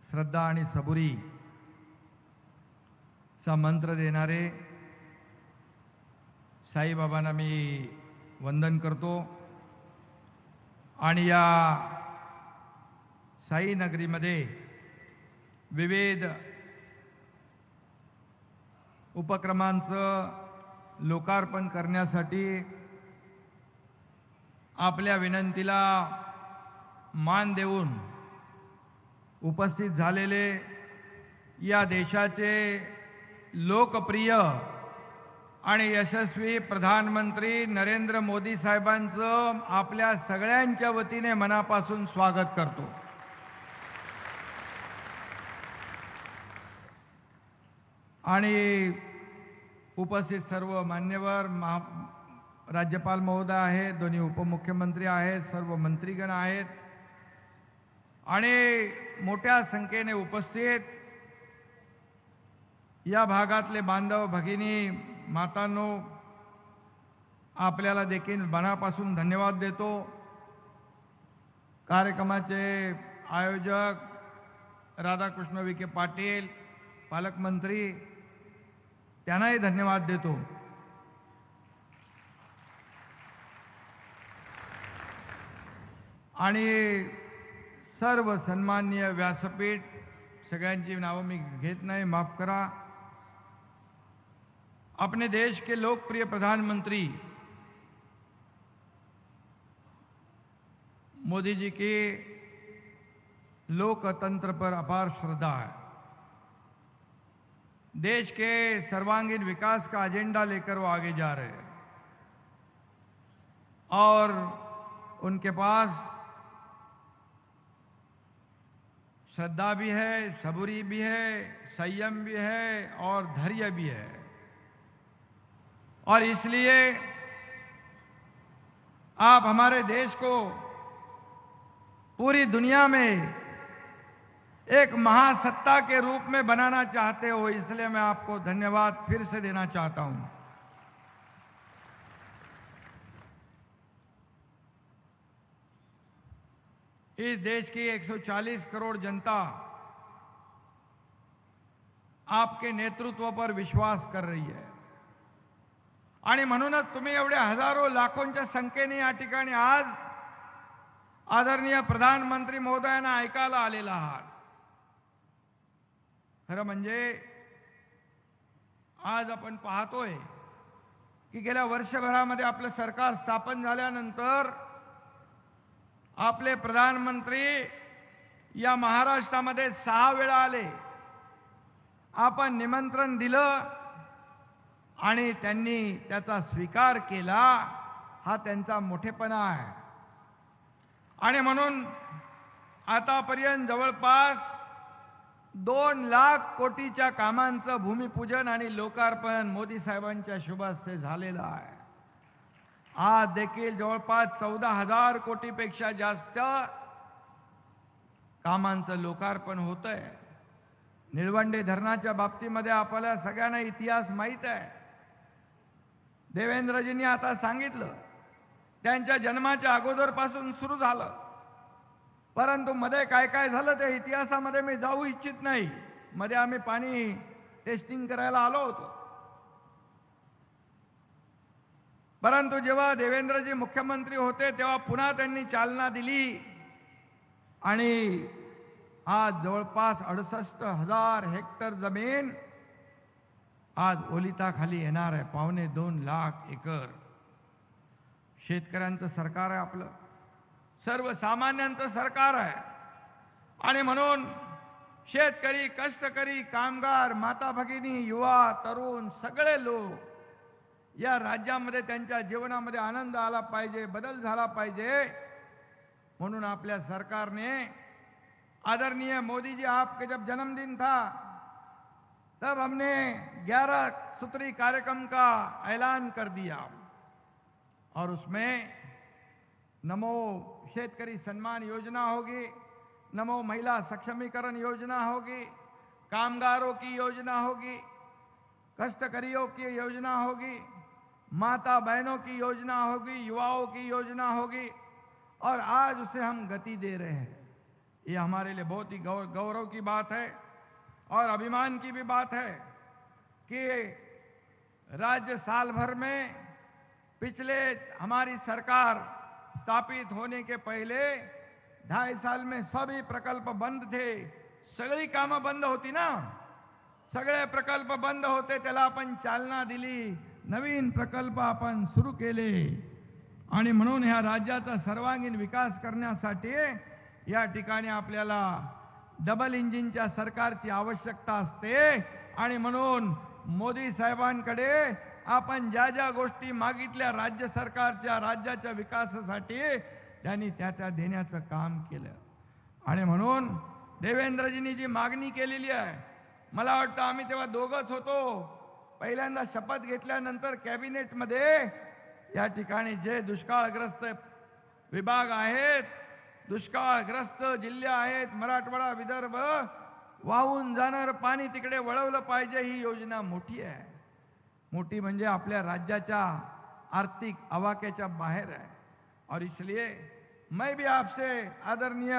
श्रद्धा आणि सबुरी चा मंत्र देणारे साईबाबांना मी वंदन करतो आणि या साई नगरीमध्ये विविध उपक्रमांचं लोकार्पण करण्यासाठी आपल्या विनंतीला मान देऊन उपस्थित झालेले या देशाचे लोकप्रिय आणि यशस्वी प्रधानमंत्री नरेंद्र मोदी साहेबांचं आपल्या सगळ्यांच्या वतीने मनापासून स्वागत करतो। आणि उपस्थित सर्व मान्यवर राज्यपाल महोदय आहेत, दोन्ही उपमुख्यमंत्री आहेत, सर्व मंत्रीगण आहेत आणि मोठ्या संख्येने उपस्थित या भागातले बांधव भगिनी मातांनो, आपल्याला देखील मनापासून धन्यवाद देतो। कार्यक्रमाचे आयोजक राधाकृष्ण विखे पाटील, पालकमंत्री, त्यांनाही धन्यवाद देतो। आणि सर्व सन्माननीय व्यासपीठ, सगळ्यांची नावं मी घेत नाही, माफ करा। अपने देश के लोकप्रिय प्रधानमंत्री मोदी जी की लोकतंत्र पर अपार श्रद्धा है। देश के सर्वांगीण विकास का एजेंडा लेकर वो आगे जा रहे हैं और उनके पास श्रद्धा भी है, सबूरी भी है, संयम भी है और धैर्य भी है। और इसलिए आप हमारे देश को पूरी दुनिया में एक महासत्ता के रूप में बनाना चाहते हो, इसलिए मैं आपको धन्यवाद फिर से देना चाहता हूं। इस देश की 140 करोड़ जनता आपके नेतृत्व पर विश्वास कर रही है आणि म्हणूनच तुम्ही एवढे हजारो लाखोंच्या संख्येने या ठिकाणी आज आदरणीय प्रधानमंत्री महोदयांना ऐकायला आलेला आहात। खरं म्हणजे आज आपण पाहतोय की गेल्या वर्षभरामध्ये आपलं सरकार स्थापन झाल्यानंतर आपले प्रधानमंत्री या महाराष्ट्रामध्ये 6 वेळा आले। आपण निमंत्रण दिलं आणि त्यांनी त्याचा स्वीकार केला, हा त्यांचा मोठेपणा आहे। आणि म्हणून आतापर्यंत जवळपास 2 लाख कोटीच्या कामांचं भूमिपूजन आणि लोकार्पण मोदी साहेबांच्या शुभ हस्ते झालेलं आहे। आज देखील जवळपास 14,000 कोटीपेक्षा जास्त कामांचं लोकार्पण होतंय। निळवंडे धरणाच्या बाबतीमध्ये आपल्याला सगळ्यांना इतिहास माहीत आहे। देवेंद्रजींनी आता सांगितलं, त्यांच्या जन्माच्या अगोदरपासून सुरू झालं, परंतु मध्ये काय काय झालं त्या इतिहासामध्ये मी जाऊ इच्छित नाही। मध्ये आम्ही पाणी टेस्टिंग करायला आलो होतो, परंतु जेव्हा देवेंद्रजी मुख्यमंत्री होते तेव्हा पुन्हा त्यांनी चालना दिली आणि आज जवळपास 68,000 हेक्टर जमीन आज ओलिताखाली येणार आहे, 2.25 लाख एकर। शेतकऱ्यांचं सरकार आहे आपलं, सर्वसामान्यांचं सरकार आहे. आणि म्हणून शेतकरी, कष्टकरी, कामगार, माता भगिनी, युवा, तरुण सगळे लोक या राज्यामध्ये त्यांच्या जीवनामध्ये आनंद आला पाहिजे, बदल झाला पाहिजे, म्हणून आपल्या सरकार ने आदरणीय मोदी जी आपके जब जन्मदिन था तब हमने 11 सूत्री कार्यक्रम का ऐलान कर दिया और उसमें नमो शेतकरी सम्मान योजना होगी, नमो महिला सक्षमीकरण योजना होगी, कामगारों की योजना होगी, कष्टकरियों की योजना होगी, माता बहनों की योजना होगी, युवाओं की योजना होगी और आज उसे हम गति दे रहे हैं. ये हमारे लिए बहुत ही गौरव की बात है और अभिमान की भी बात है कि राज्य साल भर में पिछले हमारी सरकार स्थापित होने के पहले 2.5 साल में सभी प्रकल्प बंद थे. सगळी कामं बंद होती ना, सगळे प्रकल्प बंद होते, त्याला आपण चालना दिली, नवीन प्रकल्प आपण सुरू केले. आणि म्हणून ह्या राज्याचा सर्वांगीण विकास करण्यासाठी या ठिकाणी आपल्याला डबल इंजिनच्या सरकारची आवश्यकता असते. आणि म्हणून मोदी साहेबांकडे आपण ज्या ज्या गोष्टी मागितल्या राज्य सरकारच्या राज्याच्या विकासासाठी त्यांनी त्या देण्याचं काम केलं. आणि म्हणून देवेंद्रजींनी जी मागणी केलेली आहे, मला वाटतं आम्ही तेव्हा दोघंच होतो, पहिल्यांदा शपथ घेतल्यानंतर कॅबिनेटमध्ये या ठिकाणी जे दुष्काळग्रस्त विभाग आहेत, दुष्काळग्रस्त जिल्हे आहेत, मराठवाडा, विदर्भ, वाहून जाणारं पाणी तिकडे वळवलं पाहिजे, ही योजना मोठी आहे. मोठी म्हणजे आपल्या राज्याच्या आर्थिक आवाक्याच्या बाहेर है. और इसलिए मैं भी आपसे आदरणीय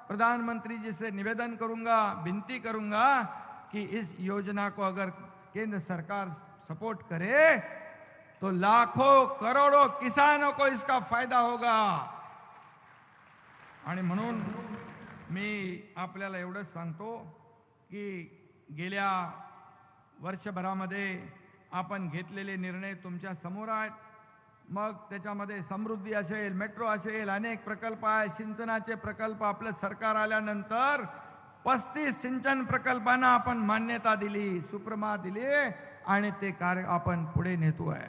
प्रधानमंत्री जी से निवेदन करूंगा, विनती करूंगा कि इस योजना को अगर केंद्र सरकार सपोर्ट करे तो लाखों करोड़ों किसानों को इसका फायदा होगा. आणि म्हणून मी आपल्याला एवढंच सांगतो की गेल्या वर्षभरामध्ये आपण घेतलेले निर्णय तुमच्या समोर आहेत. मग त्याच्यामध्ये समृद्धी असेल, मेट्रो असेल, अनेक प्रकल्प आहेत, सिंचनाचे प्रकल्प. आपलं सरकार आल्यानंतर 35 सिंचन प्रकल्पांना आपण मान्यता दिली, सुप्रमा दिली आणि ते कार्य आपण पुढे नेतोय.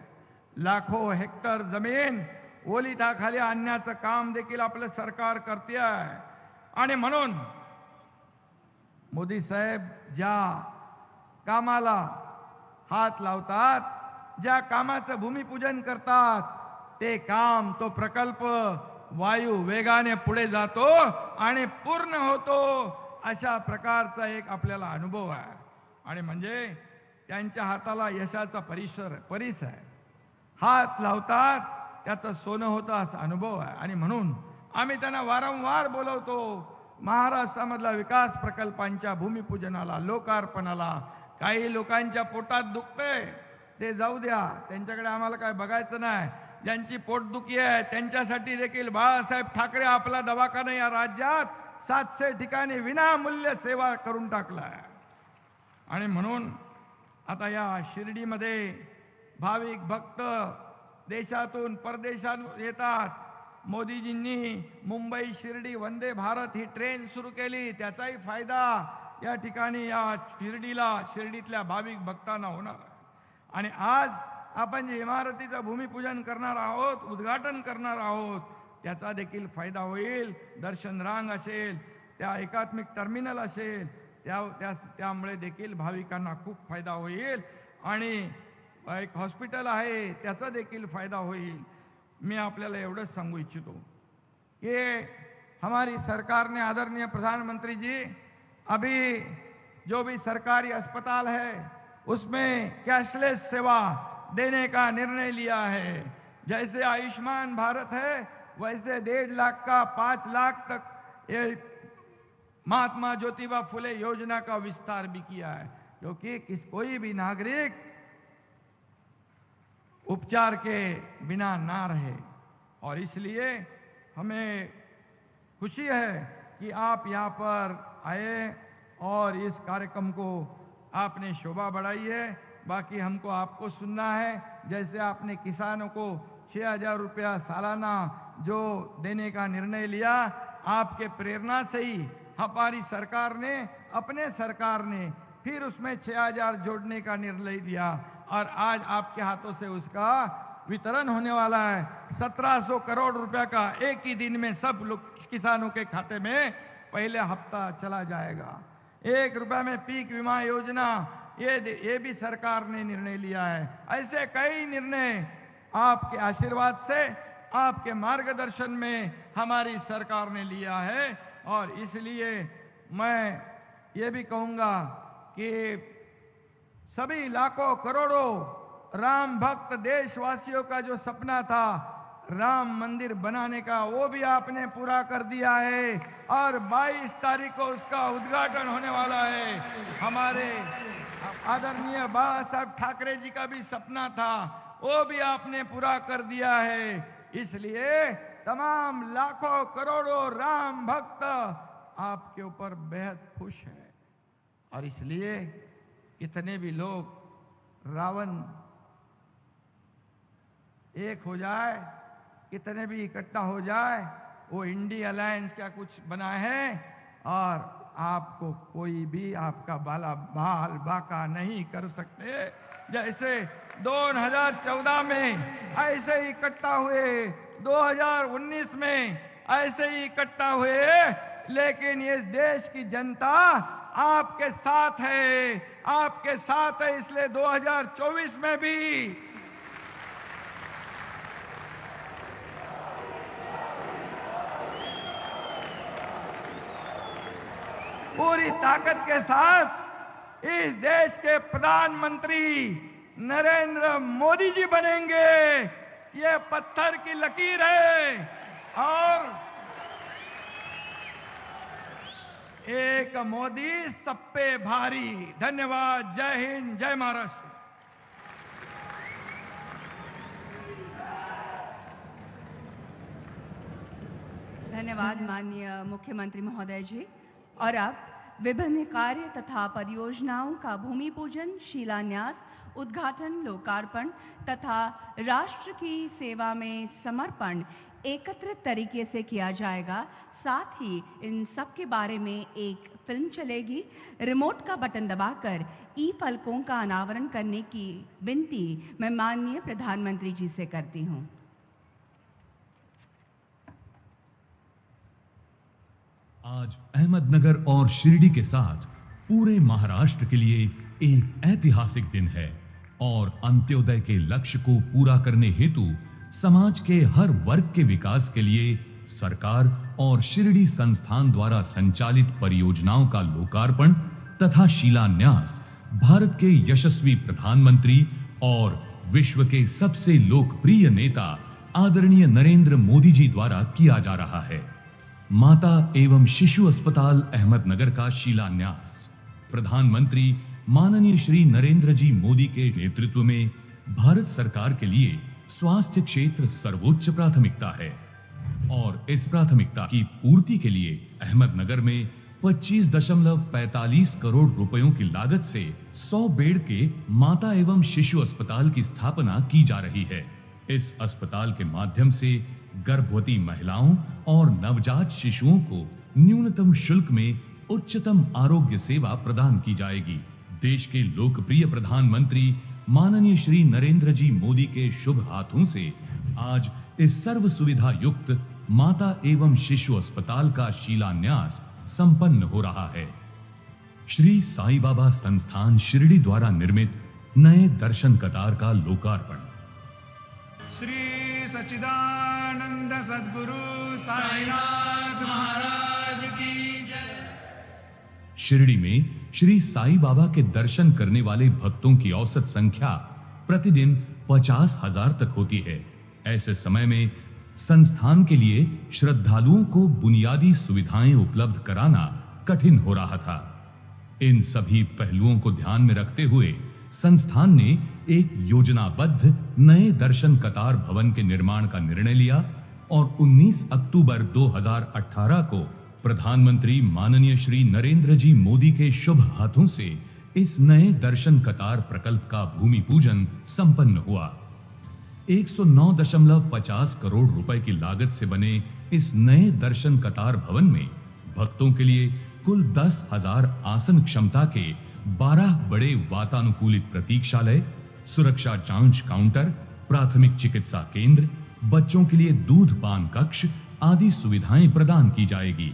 लाखो हेक्टर जमीन ओलिताखाली आणण्याचं काम देखील आपलं सरकार करते आहे. आणि म्हणून मोदी साहेब ज्या कामाला हात लावतात, ज्या कामाचं भूमिपूजन करतात, ते काम, तो प्रकल्प वायू वेगाने पुढे जातो आणि पूर्ण होतो, अशा प्रकारचा एक आपल्याला अनुभव आहे. आणि म्हणजे त्यांच्या हाताला यशाचा परिस आहे. हात लावतात त्याचं सोनं होतं असा अनुभव आहे. आणि म्हणून आम्ही त्यांना वारंवार बोलवतो, महाराष्ट्रामधल्या विकास प्रकल्पांच्या भूमिपूजनाला, लोकार्पणाला. काही लोकांच्या पोटात दुखतंय ते जाऊ द्या, त्यांच्याकडे आम्हाला काय बघायचं नाही. ज्यांची पोटदुखी आहे त्यांच्यासाठी देखील बाळासाहेब ठाकरे आपला दवाखाना या राज्यात 700 ठिकाणी विनामूल्य सेवा करून टाकला आहे. आणि म्हणून आता या शिर्डीमध्ये भाविक भक्त देशातून परदेशातून येतात. मोदीजींनी मुंबई शिर्डी वंदे भारत ही ट्रेन सुरू केली, त्याचाही फायदा या ठिकाणी या शिर्डीतल्या भाविक भक्तांना होणार आहे. आणि आज आपण जे इमारतीचं भूमिपूजन करणार आहोत, उद्घाटन करणार आहोत, त्याचा देखील फायदा होईल. दर्शन रांग असेल, त्या एकात्मिक टर्मिनल असेल, त्यामुळे देखील भाविकांना खूप फायदा होईल. आणि एक हॉस्पिटल आहे, त्याचा देखील फायदा होईल. मैं आपल्याला एवढंच सांगू इच्छितो कि हमारी सरकार ने, आदरणीय प्रधानमंत्री जी, अभी जो भी सरकारी अस्पताल है उसमें कैशलेस सेवा देने का निर्णय लिया है. जैसे आयुष्मान भारत है वैसे 1.5 लाख का 5 लाख तक ये महात्मा ज्योतिबा फुले योजना का विस्तार भी किया है, क्योंकि कोई भी नागरिक उपचार के बिना ना रहे. और इसलिए हमें खुशी है कि आप यहाँ पर आए और इस कार्यक्रम को आपने शोभा बढ़ाई है. बाकी हमको आपको सुनना है. जैसे आपने किसानों को 6,000 रुपया सालाना जो देने का निर्णय लिया, आपके प्रेरणा से ही हमारी सरकार ने, अपने सरकार ने फिर उसमें 6,000 जोड़ने का निर्णय लिया और आज आपके हाथों से उसका वितरण होने वाला है। 1700 करोड़ रुपया का एक ही दिन में सब लोग किसानों के खाते में पहले हफ्ता चला जाएगा। 1 रुपया में पीक बीमा योजना, ये भी सरकार ने निर्णय लिया है। ऐसे कई निर्णय आपके आशीर्वाद से, आपके मार्गदर्शन में हमारी सरकार ने लिया है और इसलिए मैं ये भी कहूंगा कि सभी लाखों करोड़ों राम भक्त देशवासियों का जो सपना था राम मंदिर बनाने का, वो भी आपने पूरा कर दिया है और 22 तारीख को उसका उद्घाटन होने वाला है। हमारे आदरणीय बाबा साहब ठाकरे जी का भी सपना था, वो भी आपने पूरा कर दिया है। इसलिए तमाम लाखों करोड़ों राम भक्त आपके ऊपर बेहद खुश हैं और इसलिए कितने भी लोग रावण एक हो जाए, कितने भी इकट्ठा हो जाए, वो इंडी अलायंस का कुछ बना है और आपको कोई भी आपका बाल बाका नहीं कर सकते। जैसे 2014 में ऐसे ही इकट्ठा हुए, 2019 में ऐसे ही इकट्ठा हुए, लेकिन इस देश की जनता आपके साथ है, आपके साथ है। इसलिए 2024 में भी पूरी ताकत के साथ इस देश के प्रधानमंत्री नरेंद्र मोदी जी बनेंगे। ये पत्थर की लकीर है और एक मोदी सब पे भारी। धन्यवाद। जय हिंद, जय महाराष्ट्र। धन्यवाद माननीय मुख्यमंत्री महोदय जी। और अब विभिन्न कार्य तथा परियोजनाओं का भूमि पूजन, शिलान्यास, उद्घाटन, लोकार्पण तथा राष्ट्र की सेवा में समर्पण एकत्रित तरीके से किया जाएगा। साथ ही इन सब के बारे में एक फिल्म चलेगी। रिमोट का बटन दबाकर ई फलकों का अनावरण करने की विनती मैं माननीय प्रधानमंत्री जी से करती हूं। आज अहमदनगर और शिरडी के साथ पूरे महाराष्ट्र के लिए एक ऐतिहासिक दिन है और अंत्योदय के लक्ष्य को पूरा करने हेतु समाज के हर वर्ग के विकास के लिए सरकार और शिरडी संस्थान द्वारा संचालित परियोजनाओं का लोकार्पण तथा शिलान्यास भारत के यशस्वी प्रधानमंत्री और विश्व के सबसे लोकप्रिय नेता आदरणीय नरेंद्र मोदी जी द्वारा किया जा रहा है। माता एवं शिशु अस्पताल अहमदनगर का शिलान्यास प्रधानमंत्री माननीय श्री नरेंद्र जी मोदी के नेतृत्व में भारत सरकार के लिए स्वास्थ्य क्षेत्र सर्वोच्च प्राथमिकता है और इस प्राथमिकता की पूर्ति के लिए अहमदनगर में 25.45 करोड़ रुपयों की लागत से 100 बेड के माता एवं शिशु अस्पताल की स्थापना की जा रही है। इस अस्पताल के माध्यम से गर्भवती महिलाओं और नवजात शिशुओं को न्यूनतम शुल्क में उच्चतम आरोग्य सेवा प्रदान की जाएगी। देश के लोकप्रिय प्रधानमंत्री माननीय श्री नरेंद्र जी मोदी के शुभ हाथों से आज इस सर्व सुविधा युक्त माता एवं शिशु अस्पताल का शिलान्यास संपन्न हो रहा है। श्री साईं बाबा संस्थान शिरडी द्वारा निर्मित नए दर्शन कतार का लोकार्पण। श्री सच्चिदानंद सद्गुरु साईनाथ महाराज की जय। शिरडी में श्री साईं बाबा के दर्शन करने वाले भक्तों की औसत संख्या प्रतिदिन 50,000 तक होती है। ऐसे समय में संस्थान के लिए श्रद्धालुओं को बुनियादी सुविधाएं उपलब्ध कराना कठिन हो रहा था। इन सभी पहलुओं को ध्यान में रखते हुए संस्थान ने एक योजनाबद्ध नए दर्शन कतार भवन के निर्माण का निर्णय लिया और 19 अक्टूबर 2018 को प्रधानमंत्री माननीय श्री नरेंद्र जी मोदी के शुभ हाथों से इस नए दर्शन कतार प्रकल्प का भूमि पूजन संपन्न हुआ। 109.50 करोड़ रुपए की लागत से बने इस नए दर्शन कतार भवन में भक्तों के लिए कुल 10,000 आसन क्षमता के 12 बड़े वातानुकूलित प्रतीक्षालय, सुरक्षा जांच काउंटर, प्राथमिक चिकित्सा केंद्र, बच्चों के लिए दूध पान कक्ष आदि सुविधाएं प्रदान की जाएगी।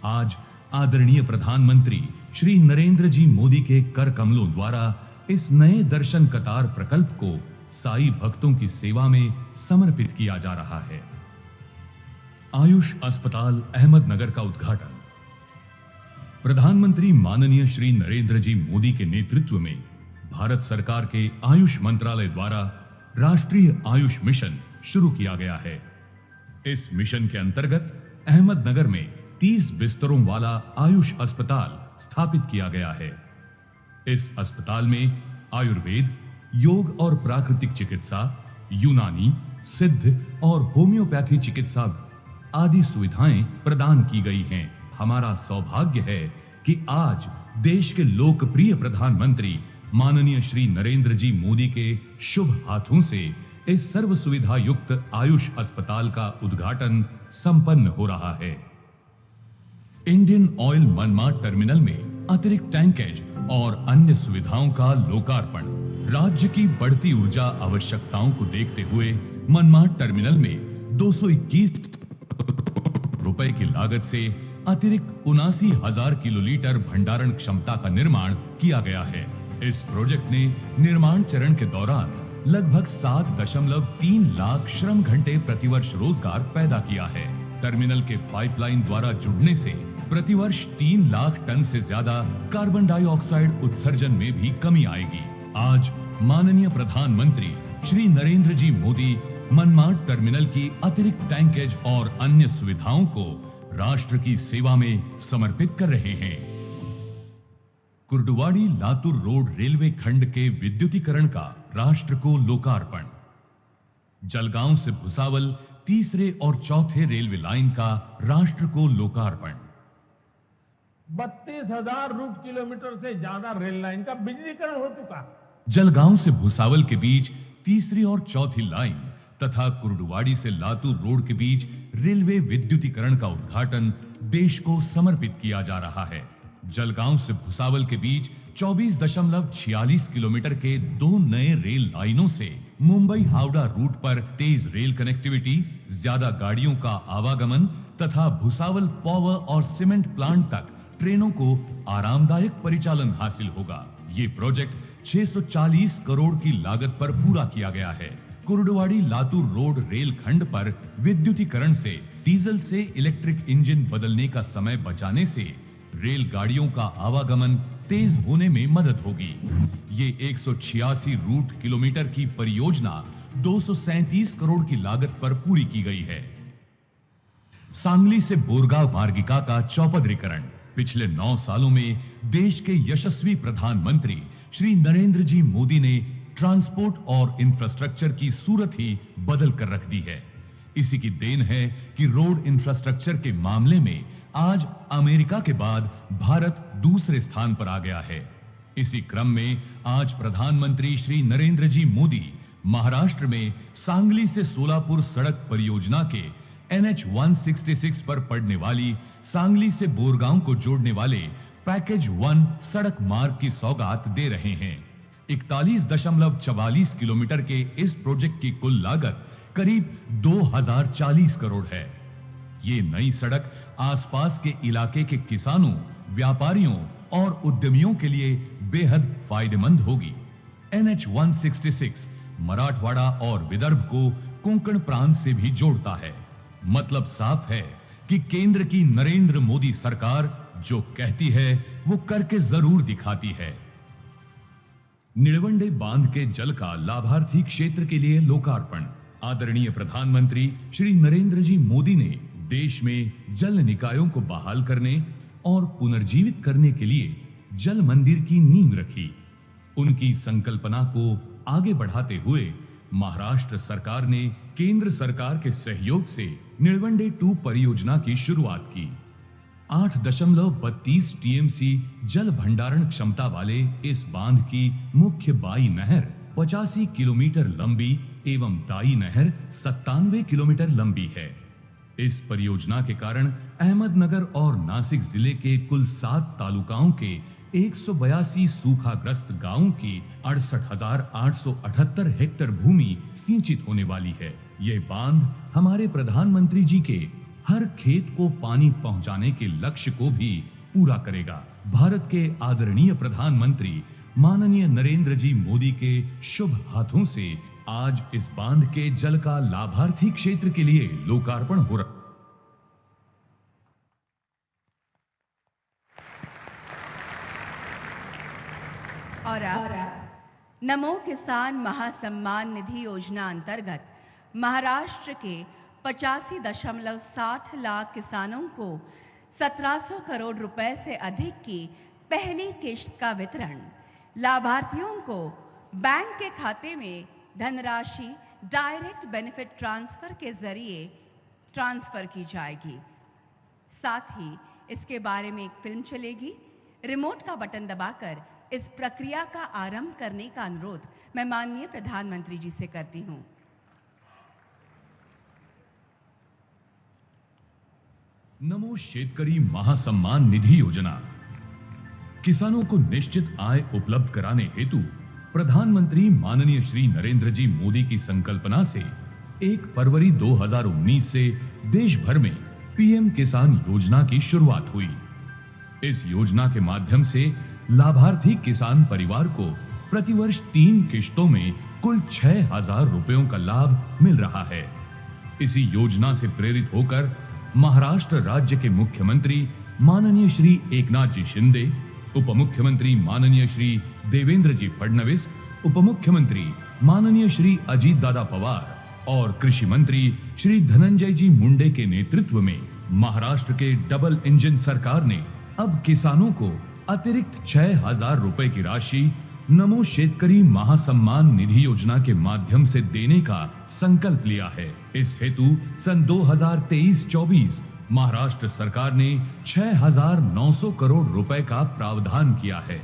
आज आदरणीय प्रधानमंत्री श्री नरेंद्र जी मोदी के कर कमलों द्वारा इस नए दर्शन कतार प्रकल्प को साई भक्तों की सेवा में समर्पित किया जा रहा है। आयुष अस्पताल अहमदनगर का उद्घाटन। प्रधानमंत्री माननीय श्री नरेंद्र जी मोदी के नेतृत्व में भारत सरकार के आयुष मंत्रालय द्वारा राष्ट्रीय आयुष मिशन शुरू किया गया है। इस मिशन के अंतर्गत अहमदनगर में 30 बिस्तरों वाला आयुष अस्पताल स्थापित किया गया है। इस अस्पताल में आयुर्वेद, योग और प्राकृतिक चिकित्सा, यूनानी, सिद्ध और होम्योपैथी चिकित्सा आदि सुविधाएं प्रदान की गई हैं। हमारा सौभाग्य है कि आज देश के लोकप्रिय प्रधानमंत्री माननीय श्री नरेंद्र जी मोदी के शुभ हाथों से इस सर्व सुविधा युक्त आयुष अस्पताल का उद्घाटन संपन्न हो रहा है। इंडियन ऑयल मनमाड टर्मिनल में अतिरिक्त टैंकेज और अन्य सुविधाओं का लोकार्पण। राज्य की बढ़ती ऊर्जा आवश्यकताओं को देखते हुए मनमाड टर्मिनल में 221 रुपए की लागत से अतिरिक्त 79,000 किलोलीटर भंडारण क्षमता का निर्माण किया गया है। इस प्रोजेक्ट ने निर्माण चरण के दौरान लगभग 7.3 लाख श्रम घंटे प्रतिवर्ष रोजगार पैदा किया है। टर्मिनल के पाइपलाइन द्वारा जुड़ने से प्रतिवर्ष 3 लाख टन से ज्यादा कार्बन डाइऑक्साइड उत्सर्जन में भी कमी आएगी। आज माननीय प्रधानमंत्री श्री नरेंद्र जी मोदी मनमाड टर्मिनल की अतिरिक्त टैंकेज और अन्य सुविधाओं को राष्ट्र की सेवा में समर्पित कर रहे हैं। कुर्डुवाड़ी लातूर रोड रेलवे खंड के विद्युतीकरण का राष्ट्र को लोकार्पण। जलगांव से भुसावल तीसरे और चौथे रेलवे लाइन का राष्ट्र को लोकार्पण। 32,000 रूट किलोमीटर से ज्यादा रेल लाइन का बिजलीकरण हो चुका। जलगांव से भुसावल के बीच तीसरी और चौथी लाइन तथा कुर्डुवाड़ी से लातूर रोड के बीच रेलवे विद्युतीकरण का उद्घाटन देश को समर्पित किया जा रहा है। जलगांव से भुसावल के बीच 24.46 किलोमीटर के 2 नए रेल लाइनों से मुंबई हावड़ा रूट पर तेज रेल कनेक्टिविटी, ज्यादा गाड़ियों का आवागमन तथा भुसावल पावर और सीमेंट प्लांट तक ट्रेनों को आरामदायक परिचालन हासिल होगा। ये प्रोजेक्ट 640 करोड़ की लागत पर पूरा किया गया है। कुर्डुवाड़ी लातूर रोड रेल खंड पर विद्युतीकरण से डीजल से इलेक्ट्रिक इंजन बदलने का समय बचाने से रेलगाड़ियों का आवागमन तेज होने में मदद होगी। ये 186 रूट किलोमीटर की परियोजना 237 करोड़ की लागत पर पूरी की गई है। सांगली से बोरगांव मार्गिका का चौपदरीकरण। पिछले 9 सालों में देश के यशस्वी प्रधानमंत्री श्री नरेंद्र जी मोदी ने ट्रांसपोर्ट और इंफ्रास्ट्रक्चर की सूरत ही बदल कर रख दी है। इसी की देन है कि रोड इंफ्रास्ट्रक्चर के मामले में आज अमेरिका के बाद भारत दूसरे स्थान पर आ गया है। इसी क्रम में आज प्रधानमंत्री श्री नरेंद्र जी मोदी महाराष्ट्र में सांगली से सोलापुर सड़क परियोजना के NH 166 पर पड़ने वाली सांगली से बोरगांव को जोड़ने वाले पैकेज 1 सड़क मार्ग की सौगात दे रहे हैं। 41.44 किलोमीटर के इस प्रोजेक्ट की कुल लागत करीब 2040 करोड़ है। ये नई सड़क आसपास के इलाके के किसानों, व्यापारियों और उद्यमियों के लिए बेहद फायदेमंद होगी। NH 166 मराठवाड़ा और विदर्भ को कोंकण प्रांत से भी जोड़ता है। मतलब साफ है कि केंद्र की नरेंद्र मोदी सरकार जो कहती है वो करके जरूर दिखाती है। निळवंडे बांध के जल का लाभार्थी क्षेत्र के लिए लोकार्पण। आदरणीय प्रधानमंत्री श्री नरेंद्र जी मोदी ने देश में जल निकायों को बहाल करने और पुनर्जीवित करने के लिए जल मंदिर की नींव रखी। उनकी संकल्पना को आगे बढ़ाते हुए महाराष्ट्र सरकार ने केंद्र सरकार के सहयोग से निळवंडे 2 परियोजना की शुरुआत की। 8.32 टीएमसी जल भंडारण क्षमता वाले इस बांध की मुख्य बाई नहर 85 किलोमीटर लंबी एवं दाई नहर 97 किलोमीटर लंबी है। इस परियोजना के कारण अहमदनगर और नासिक जिले के कुल 7 तालुकाओं के 182 सूखाग्रस्त गांवों की 68,878 हेक्टेयर भूमि सिंचित होने वाली है। ये बांध हमारे प्रधानमंत्री जी के हर खेत को पानी पहुंचाने के लक्ष्य को भी पूरा करेगा। भारत के आदरणीय प्रधानमंत्री माननीय नरेंद्र जी मोदी के शुभ हाथों से आज इस बांध के जल का लाभार्थी क्षेत्र के लिए लोकार्पण हो रहा। और अब नमो किसान महासम्मान निधि योजना अंतर्गत महाराष्ट्र के 85.60 लाख किसानों को 1700 करोड़ रुपए से अधिक की पहली किश्त का वितरण। लाभार्थियों को बैंक के खाते में धनराशि डायरेक्ट बेनिफिट ट्रांसफर के जरिए ट्रांसफर की जाएगी। साथ ही इसके बारे में एक फिल्म चलेगी। रिमोट का बटन दबाकर इस प्रक्रिया का आरंभ करने का अनुरोध मैं माननीय प्रधानमंत्री जी से करती हूं। नमो शेतकरी महासम्मान निधि योजना किसानों को निश्चित आय उपलब्ध कराने हेतु प्रधानमंत्री माननीय श्री नरेंद्र जी मोदी की संकल्पना से 1 फरवरी 2019 से देश भर में पीएम किसान योजना की शुरुआत हुई। इस योजना के माध्यम से लाभार्थी किसान परिवार को प्रतिवर्ष 3 किश्तों में कुल 6,000 रुपयों का लाभ मिल रहा है। इसी योजना से प्रेरित होकर महाराष्ट्र राज्य के मुख्यमंत्री माननीय श्री एकनाथ जी शिंदे, उप मुख्यमंत्री माननीय श्री देवेंद्र जी फडणवीस, उप मुख्यमंत्री माननीय श्री अजीत दादा पवार और कृषि मंत्री श्री धनंजय जी मुंडे के नेतृत्व में महाराष्ट्र के डबल इंजन सरकार ने अब किसानों को अतिरिक्त 6,000 रुपए की राशि नमो शेतकरी महासम्मान निधि योजना के माध्यम से देने का संकल्प लिया है। इस हेतु सन 2023-24 महाराष्ट्र सरकार ने 6,900 करोड़ रुपए का प्रावधान किया है।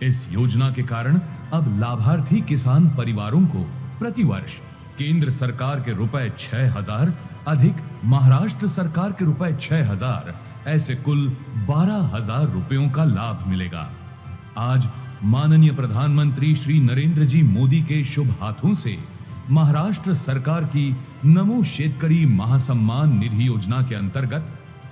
इस योजना के कारण अब लाभार्थी किसान परिवारों को प्रतिवर्ष केंद्र सरकार के रुपए 6,000 अधिक महाराष्ट्र सरकार के रुपए 6,000 ऐसे कुल 12,000 रुपयों का लाभ मिलेगा। आज माननीय प्रधानमंत्री श्री नरेंद्र जी मोदी के शुभ हाथों से महाराष्ट्र सरकार की नमो शेतकरी महासम्मान निधि योजना के अंतर्गत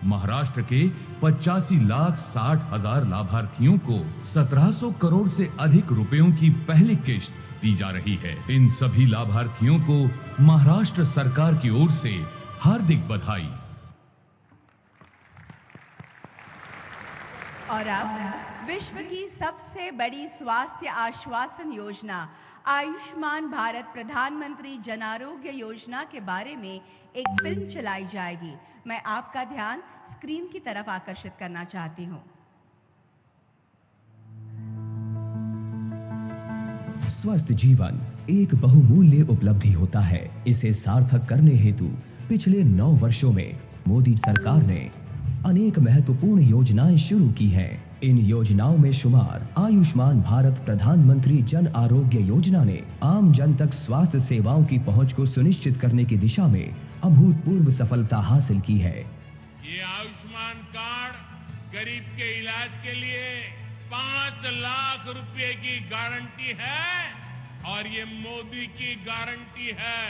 महाराष्ट्र के 85,60,000 लाभार्थियों को 1,700 करोड़ से अधिक रुपयों की पहली किश्त दी जा रही है। इन सभी लाभार्थियों को महाराष्ट्र सरकार की ओर से हार्दिक बधाई। और अब विश्व की सबसे बड़ी स्वास्थ्य आश्वासन योजना आयुष्मान भारत प्रधानमंत्री जन आरोग्य योजना के बारे में एक फिल्म चलाई जाएगी। मैं आपका ध्यान स्क्रीन की तरफ आकर्षित करना चाहती हूं। स्वस्थ जीवन एक बहुमूल्य उपलब्धि होता है। इसे सार्थक करने हेतु पिछले 9 वर्षों में मोदी सरकार ने अनेक महत्वपूर्ण योजनाएं शुरू की हैं। इन योजनाओं में शुमार आयुष्मान भारत प्रधानमंत्री जन आरोग्य योजना ने आम जन तक स्वास्थ्य सेवाओं की पहुंच को सुनिश्चित करने की दिशा में अभूतपूर्व सफलता हासिल की है। ये आयुष्मान कार्ड गरीब के इलाज के लिए 5 लाख रुपए की गारंटी है और ये मोदी की गारंटी है।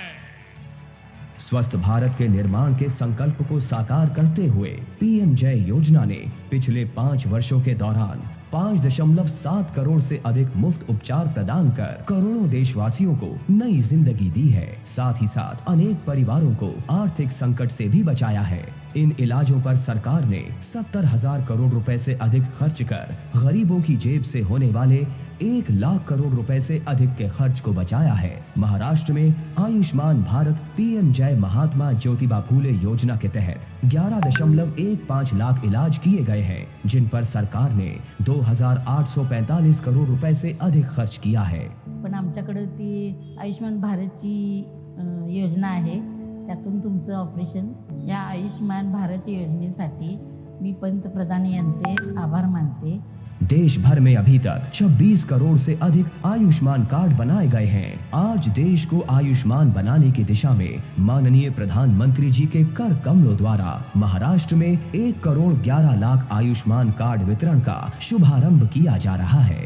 स्वस्थ भारत के निर्माण के संकल्प को साकार करते हुए पीएम जय योजना ने पिछले 5 वर्षों के दौरान 5.7 करोड़ से अधिक मुफ्त उपचार प्रदान कर करोड़ों देशवासियों को नई जिंदगी दी है। साथ ही साथ अनेक परिवारों को आर्थिक संकट से भी बचाया है। इन इलाजों पर सरकार ने 70,000 करोड़ रुपए से अधिक खर्च कर गरीबों की जेब से होने वाले 1 लाख करोड़ रुपए से अधिक के खर्च को बचाया है। महाराष्ट्र में आयुष्मान भारत पीएम जय महात्मा ज्योतिबा फूले योजना के तहत 11.15 लाख इलाज किए गए हैं, जिन पर सरकार ने 2,845 करोड़ रुपए से अधिक खर्च किया है। पण आमच्याकडे ती आयुष्मान भारतची योजना आहे, त्यातून तुमचं ऑपरेशन। या आयुष्मान भारत योजनेसाठी मी पंतप्रधान यांचे आभार मानते। देश भर में अभी तक 26 करोड़ से अधिक आयुष्मान कार्ड बनाए गए हैं। आज देश को आयुष्मान बनाने की दिशा में माननीय प्रधानमंत्री जी के कर कमलों द्वारा महाराष्ट्र में 1 करोड़ 11 लाख आयुष्मान कार्ड वितरण का शुभारंभ किया जा रहा है।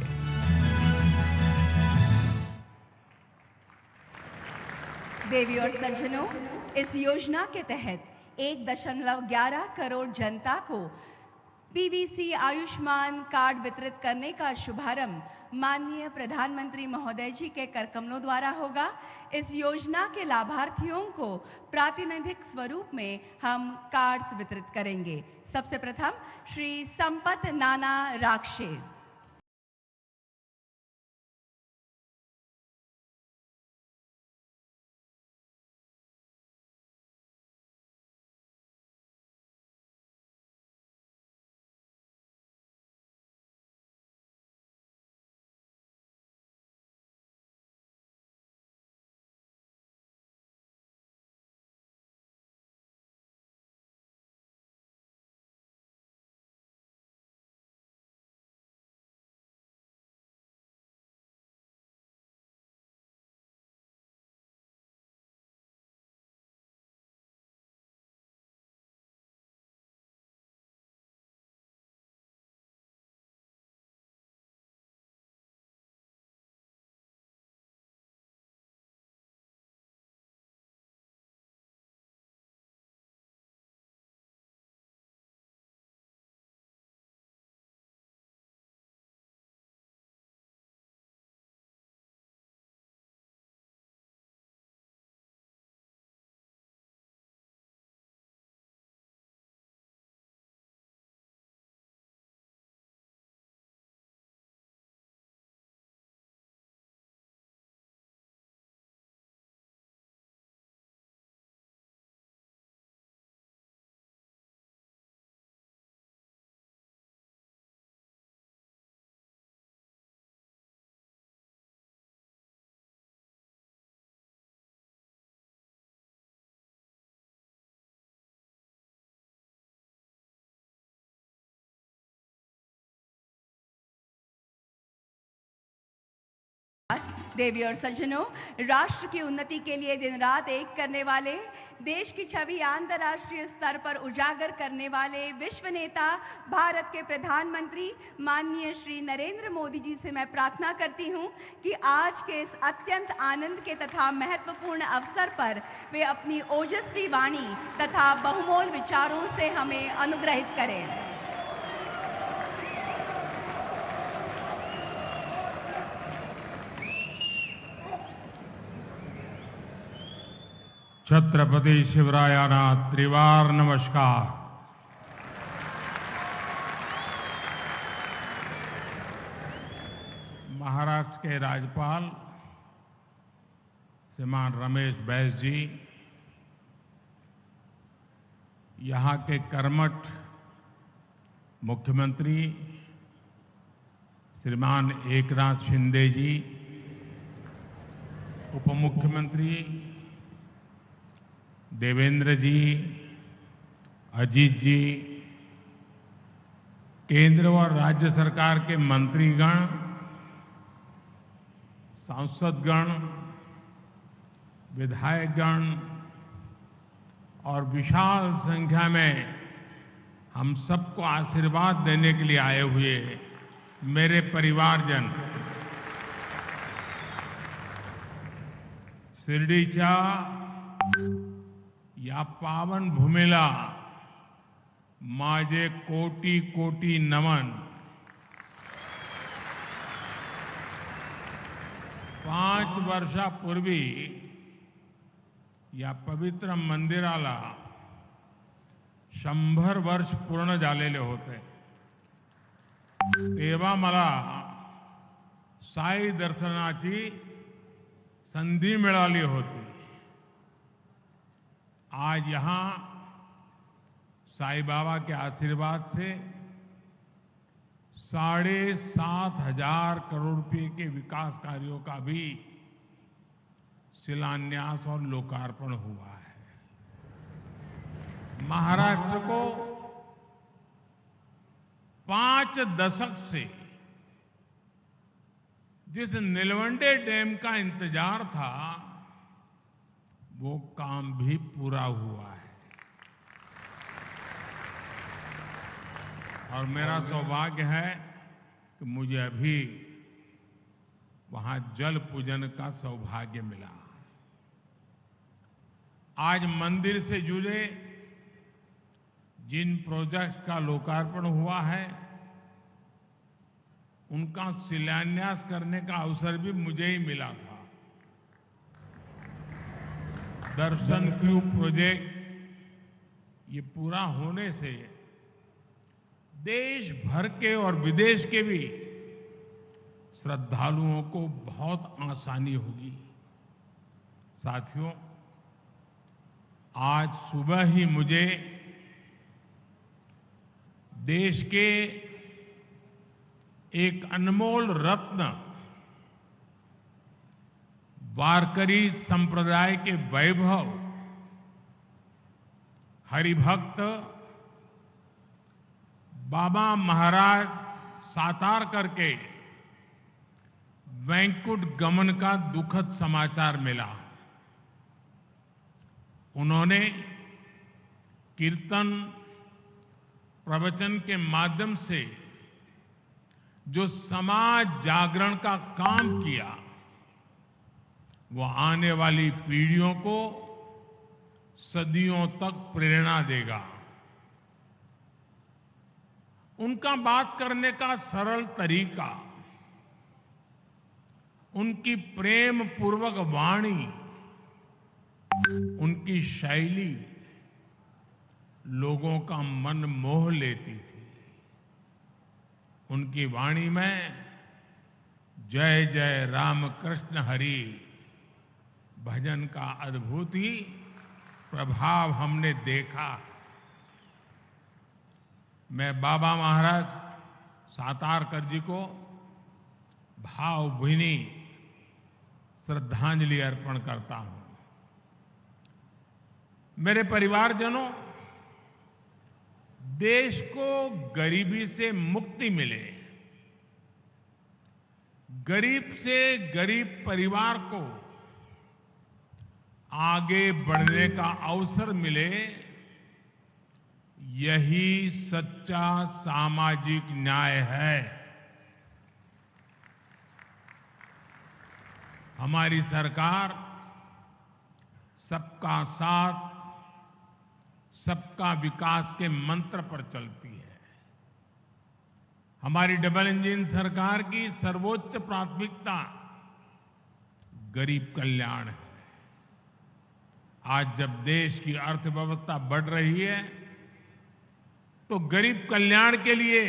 देवी और सज्जनों, इस योजना के तहत 1.11 करोड़ जनता को पीवीसी आयुष्मान कार्ड वितरित करने का शुभारंभ माननीय प्रधानमंत्री महोदय जी के करकमलों द्वारा होगा। इस योजना के लाभार्थियों को प्रातिनिधिक स्वरूप में हम कार्ड्स वितरित करेंगे। सबसे प्रथम श्री संपत नाना राक्षे। देवी और सज्जनों, राष्ट्र की उन्नति के लिए दिन रात एक करने वाले, देश की छवि अंतर्राष्ट्रीय स्तर पर उजागर करने वाले विश्व नेता भारत के प्रधानमंत्री माननीय श्री नरेंद्र मोदी जी से मैं प्रार्थना करती हूं कि आज के इस अत्यंत आनंद के तथा महत्वपूर्ण अवसर पर वे अपनी ओजस्वी वाणी तथा बहुमोल विचारों से हमें अनुग्रहित करें। छत्रपति शिवरायाना त्रिवार नमस्कार। महाराष्ट्र के राज्यपाल श्रीमान रमेश बैस जी, यहाँ के कर्मठ मुख्यमंत्री श्रीमान एकनाथ शिंदे जी, उप मुख्यमंत्री देवेंद्र जी, अजीत जी, केंद्र और राज्य सरकार के मंत्रीगण, सांसदगण, विधायकगण और विशाल संख्या में हम सबको आशीर्वाद देने के लिए आए हुए मेरे परिवारजन, शिर्डीच्या या पावन भूमीला माझे कोटी कोटी नमन। 5 वर्षापूर्वी या पवित्र मंदिराला 100 वर्ष पूर्ण झालेले होते। तेव्हा मला साई दर्शनाची संधी मिळाली होती। आज यहां साईं बाबा के आशीर्वाद से 7,500 करोड़ रुपए के विकास कार्यों का भी शिलान्यास और लोकार्पण हुआ है। महाराष्ट्र को 5 दशक से जिस नीलवंडे डैम का इंतजार था वो काम भी पूरा हुआ है और मेरा सौभाग्य है कि मुझे अभी वहां जल पूजन का सौभाग्य मिला। आज मंदिर से जुड़े जिन प्रोजेक्ट्स का लोकार्पण हुआ है उनका शिलान्यास करने का अवसर भी मुझे ही मिला था। दर्शन क्यूब प्रोजेक्ट ये पूरा होने से देश भर के और विदेश के भी श्रद्धालुओं को बहुत आसानी होगी। साथियों, आज सुबह ही मुझे देश के एक अनमोल रत्न वारकरी संप्रदाय के वैभव हरिभक्त बाबा महाराज सातारकर के वैकुंठ गमन का दुखद समाचार मिला। उन्होंने कीर्तन प्रवचन के माध्यम से जो समाज जागरण का काम किया वो आने वाली पीढ़ियों को सदियों तक प्रेरणा देगा। उनका बात करने का सरल तरीका, उनकी प्रेम पूर्वक वाणी, उनकी शैली लोगों का मन मोह लेती थी। उनकी वाणी में जय जय राम कृष्ण हरि भजन का अद्भुत ही प्रभाव हमने देखा। मैं बाबा महाराज सातारकर जी को भावभीनी श्रद्धांजलि अर्पण करता हूं। मेरे परिवारजनों, देश को गरीबी से मुक्ति मिले, गरीब से गरीब परिवार को आगे बढ़ने का अवसर मिले, यही सच्चा सामाजिक न्याय है। हमारी सरकार सबका साथ, सबका विकास के मंत्र पर चलती है। हमारी डबल इंजन सरकार की सर्वोच्च प्राथमिकता गरीब कल्याण है। आज जब देश की अर्थव्यवस्था बढ़ रही है तो गरीब कल्याण के लिए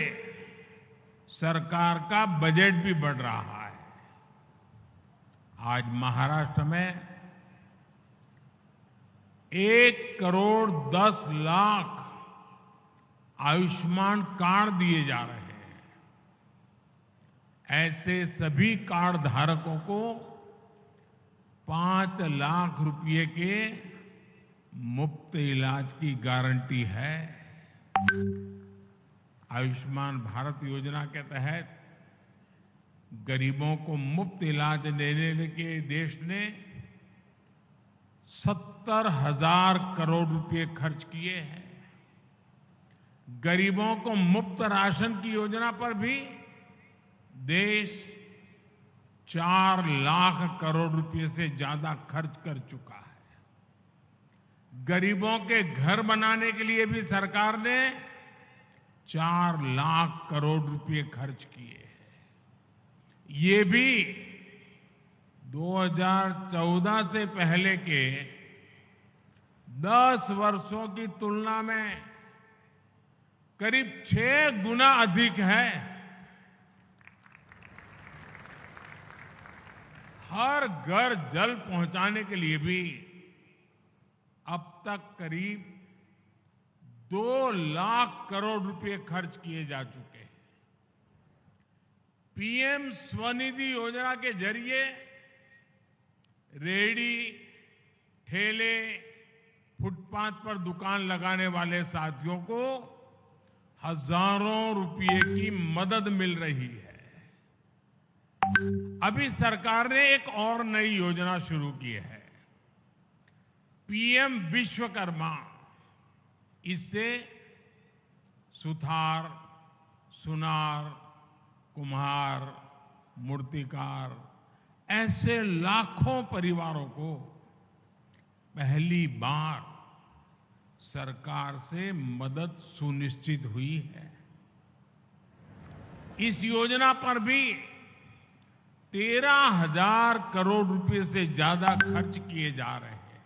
सरकार का बजट भी बढ़ रहा है। आज महाराष्ट्र में 1,10,00,000 आयुष्मान कार्ड दिए जा रहे हैं। ऐसे सभी कार्ड धारकों को 5 लाख रुपए के मुफ्त इलाज की गारंटी है। आयुष्मान भारत योजना के तहत गरीबों को मुफ्त इलाज देने के देश ने 70,000 करोड़ रुपए खर्च किए हैं। गरीबों को मुफ्त राशन की योजना पर भी देश 4 लाख करोड़ रुपए से ज्यादा खर्च कर चुका है। गरीबों के घर बनाने के लिए भी सरकार ने 4 लाख करोड़ रुपए खर्च किए हैं। ये भी 2014 से पहले के 10 वर्षों की तुलना में करीब 6 गुना अधिक है। हर घर जल पहुंचाने के लिए भी अब तक करीब 2 लाख करोड़ रुपए खर्च किए जा चुके हैं। पीएम स्वनिधि योजना के जरिए रेहड़ी, ठेले, फुटपाथ पर दुकान लगाने वाले साथियों को हजारों रुपए की मदद मिल रही है। अभी सरकार ने एक और नई योजना शुरू की है, पीएम विश्वकर्मा। इससे सुथार, सुनार, कुम्हार, मूर्तिकार ऐसे लाखों परिवारों को पहली बार सरकार से मदद सुनिश्चित हुई है। इस योजना पर भी 13,000 करोड़ रुपए से ज्यादा खर्च किए जा रहे हैं।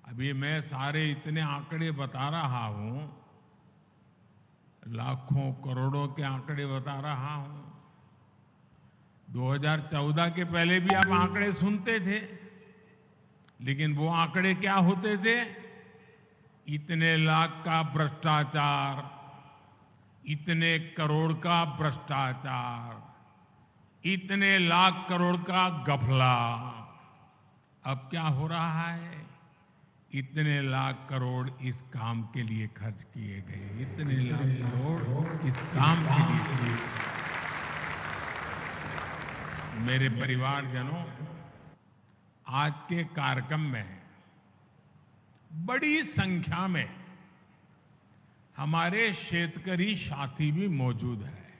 अभी मैं सारे इतने आंकड़े बता रहा हूं, लाखों करोड़ों के आंकड़े बता रहा हूं। 2014 के पहले भी आप आंकड़े सुनते थे, लेकिन वो आंकड़े क्या होते थे? इतने लाख का भ्रष्टाचार, इतने करोड़ का भ्रष्टाचार, इतने लाख करोड़ का घपला। अब क्या हो रहा है? इतने लाख करोड़ इस काम के लिए खर्च किए गए, इतने लाख करोड़ इस काम के लिए। मेरे परिवारजनों, आज के कार्यक्रम में बड़ी संख्या में हमारे शेतकरी साथी भी मौजूद हैं।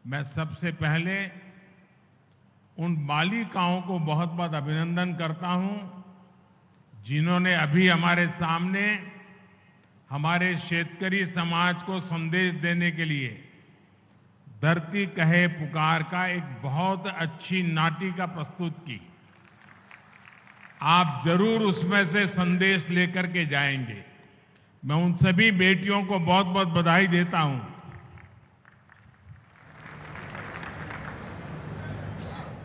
मैं सबसे पहले उन बालिकाओं को बहुत बहुत अभिनंदन करता हूं, जिन्होंने अभी हमारे सामने हमारे शेतकरी समाज को संदेश देने के लिए धरती कहे पुकार का एक बहुत अच्छी नाटिका प्रस्तुत की। आप जरूर उसमें से संदेश लेकर के जाएंगे। मैं उन सभी बेटियों को बहुत बहुत बधाई देता हूं।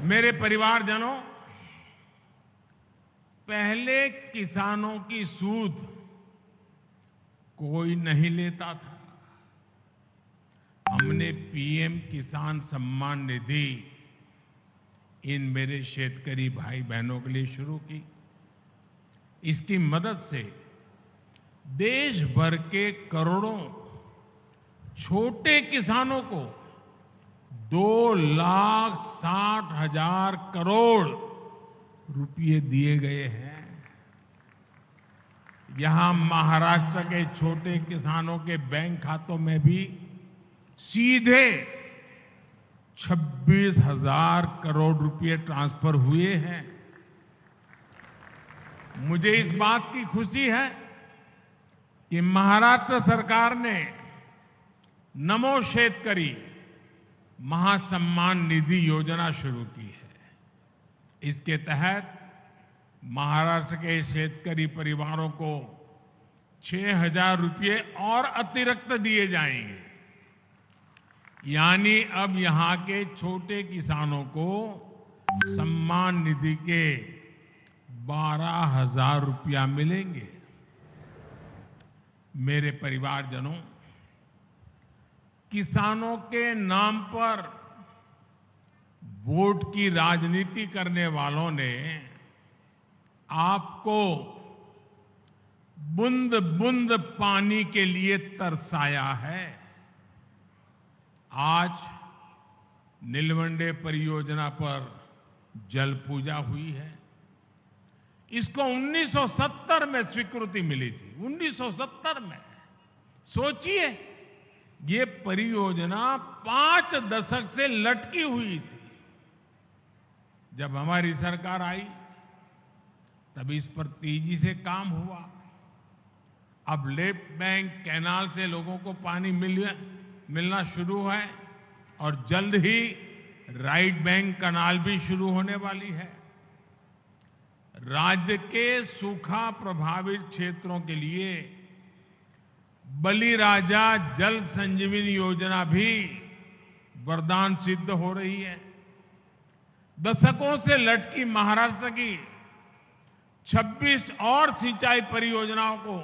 मेरे परिवारजनों, पहले किसानों की सूद कोई नहीं लेता था। हमने पीएम किसान सम्मान निधि इन मेरे शेतकरी भाई बहनों के लिए शुरू की। इसकी मदद से देश भर के करोड़ों छोटे किसानों को 2,60,000 करोड़ रुपए दिए गए हैं। यहां महाराष्ट्र के छोटे किसानों के बैंक खातों में भी सीधे 26,000 करोड़ रुपए ट्रांसफर हुए हैं। मुझे इस बात की खुशी है कि महाराष्ट्र सरकार ने नमो शेतकरी महासम्मान निधि योजना शुरू की है। इसके तहत महाराष्ट्र के शेतकरी परिवारों को 6,000 रुपए और अतिरिक्त दिए जाएंगे। यानी अब यहां के छोटे किसानों को सम्मान निधि के 12,000 रुपया मिलेंगे। मेरे परिवारजनों, किसानों के नाम पर वोट की राजनीति करने वालों ने आपको बूंद बूंद पानी के लिए तरसाया है। आज नीलवंडे परियोजना पर जल पूजा हुई है। इसको 1970 में स्वीकृति मिली थी। 1970 में। सोचिए, ये परियोजना 5 दशक से लटकी हुई थी। जब हमारी सरकार आई तब इस पर तेजी से काम हुआ। अब लेफ्ट बैंक कैनाल से लोगों को पानी मिलना शुरू है और जल्द ही राइट बैंक कैनाल भी शुरू होने वाली है। राज्य के सूखा प्रभावित क्षेत्रों के लिए बलिराजा जल संजीवनी योजना भी वरदान सिद्ध हो रही है। दशकों से लटकी महाराष्ट्र की 26 और सिंचाई परियोजनाओं को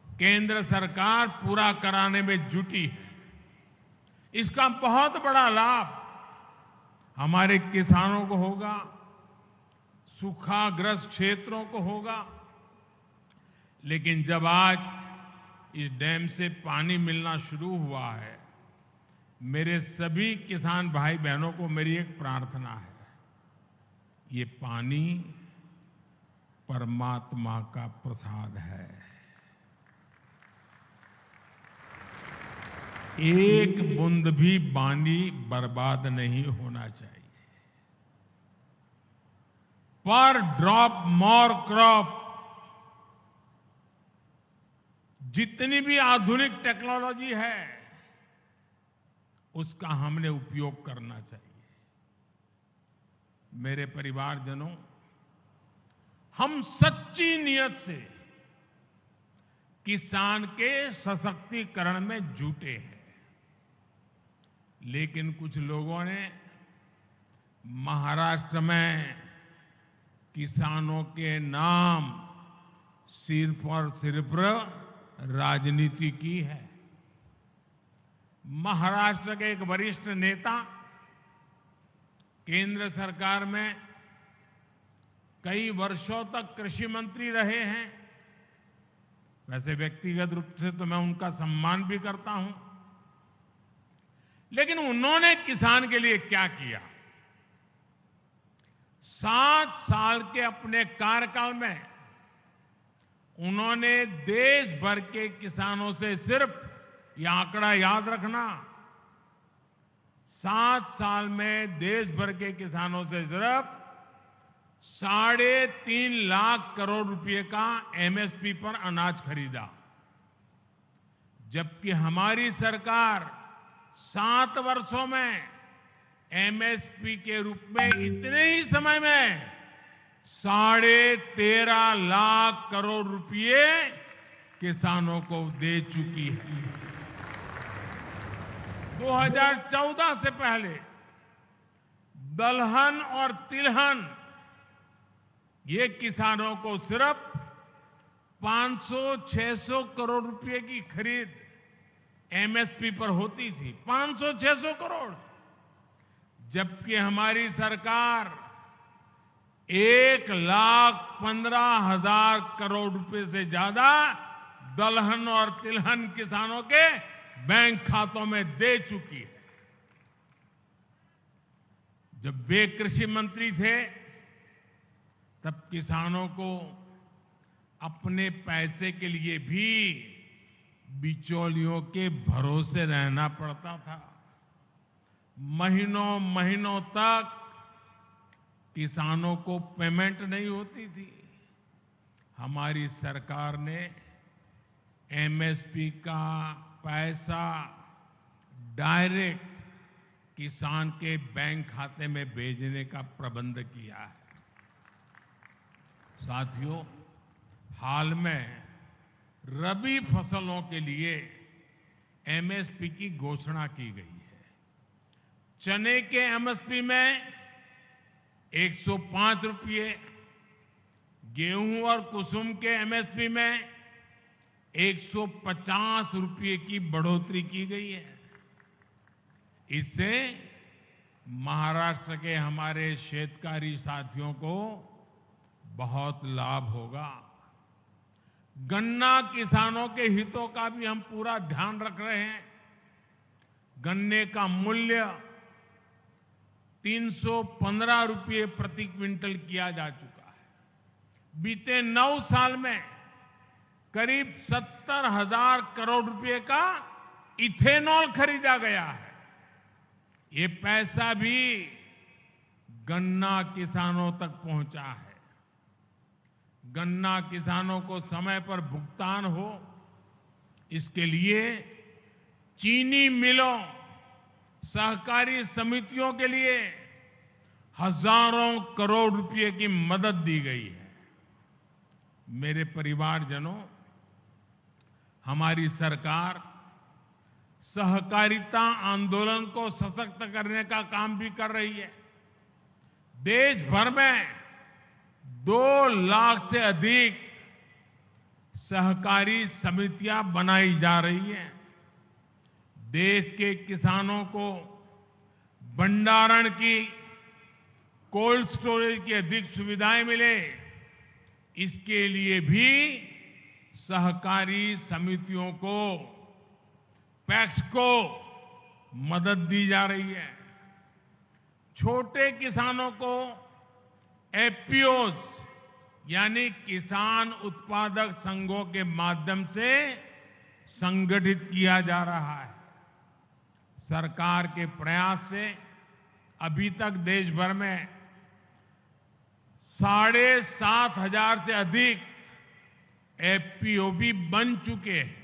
केंद्र सरकार पूरा कराने में जुटी है। इसका बहुत बड़ा लाभ हमारे किसानों को होगा, सूखाग्रस्त क्षेत्रों को होगा। लेकिन जब आज इस डैम से पानी मिलना शुरू हुआ है, मेरे सभी किसान भाई बहनों को मेरी एक प्रार्थना है, ये पानी परमात्मा का प्रसाद है। एक बूंद भी पानी बर्बाद नहीं होना चाहिए। पर ड्रॉप मोर क्रॉप, जितनी भी आधुनिक टेक्नोलॉजी है उसका हमने उपयोग करना चाहिए। मेरे परिवारजनों, हम सच्ची नियत से किसान के सशक्तिकरण में जुटे हैं, लेकिन कुछ लोगों ने महाराष्ट्र में किसानों के नाम सिर्फ और सिर्फ राजनीति की है। महाराष्ट्र के एक वरिष्ठ नेता केंद्र सरकार में कई वर्षों तक कृषि मंत्री रहे हैं। वैसे व्यक्तिगत रूप से तो मैं उनका सम्मान भी करता हूं, लेकिन उन्होंने किसान के लिए क्या किया? 7 साल के अपने कार्यकाल में उन्होंने देश भर के किसानों से सिर्फ, यह आंकड़ा याद रखना, 7 साल में देश भर के किसानों से सिर्फ 3.5 लाख करोड़ रुपए का एमएसपी पर अनाज खरीदा, जबकि हमारी सरकार 7 वर्षों में एमएसपी के रूप में इतने ही समय में 13.5 लाख करोड़ रुपए किसानों को दे चुकी है। 2014 से पहले दलहन और तिलहन ये किसानों को सिर्फ 500-600 करोड़ रुपए की खरीद एमएसपी पर होती थी, 500-600 करोड़, जबकि हमारी सरकार 1,15,000 करोड़ रुपए से ज्यादा दलहन और तिलहन किसानों के बैंक खातों में दे चुकी है। जब वे कृषि मंत्री थे तब किसानों को अपने पैसे के लिए भी बिचौलियों के भरोसे रहना पड़ता था। महीनों महीनों तक किसानों को पेमेंट नहीं होती थी। हमारी सरकार ने एमएसपी का पैसा डायरेक्ट किसान के बैंक खाते में भेजने का प्रबंध किया है। साथियों, हाल में रबी फसलों के लिए एमएसपी की घोषणा की गई है। चने के एमएसपी में 105 रुपये, गेहूं और कुसुम के एमएसपी में 150 रुपये की बढ़ोतरी की गई है। इससे महाराष्ट्र के हमारे शेतकारी साथियों को बहुत लाभ होगा। गन्ना किसानों के हितों का भी हम पूरा ध्यान रख रहे हैं। गन्ने का मूल्य 315 रुपये प्रति क्विंटल किया जा चुका है। बीते 9 साल में करीब 70,000 करोड़ रुपए का इथेनॉल खरीदा गया है। ये पैसा भी गन्ना किसानों तक पहुंचा है। गन्ना किसानों को समय पर भुगतान हो, इसके लिए चीनी मिलों, सहकारी समितियों के लिए हजारों करोड़ रुपए की मदद दी गई है। मेरे परिवारजनों, हमारी सरकार सहकारिता आंदोलन को सशक्त करने का काम भी कर रही है। देश भर में 2 लाख से अधिक सहकारी समितियां बनाई जा रही हैं। देश के किसानों को भंडारण की, कोल्ड स्टोरेज की अधिक सुविधाएं मिले, इसके लिए भी सहकारी समितियों को, पैक्स को मदद दी जा रही है। छोटे किसानों को एफपीओज यानी किसान उत्पादक संघों के माध्यम से संगठित किया जा रहा है। सरकार के प्रयास से अभी तक देश भर में 7,500 से अधिक एफपीओ भी बन चुके हैं।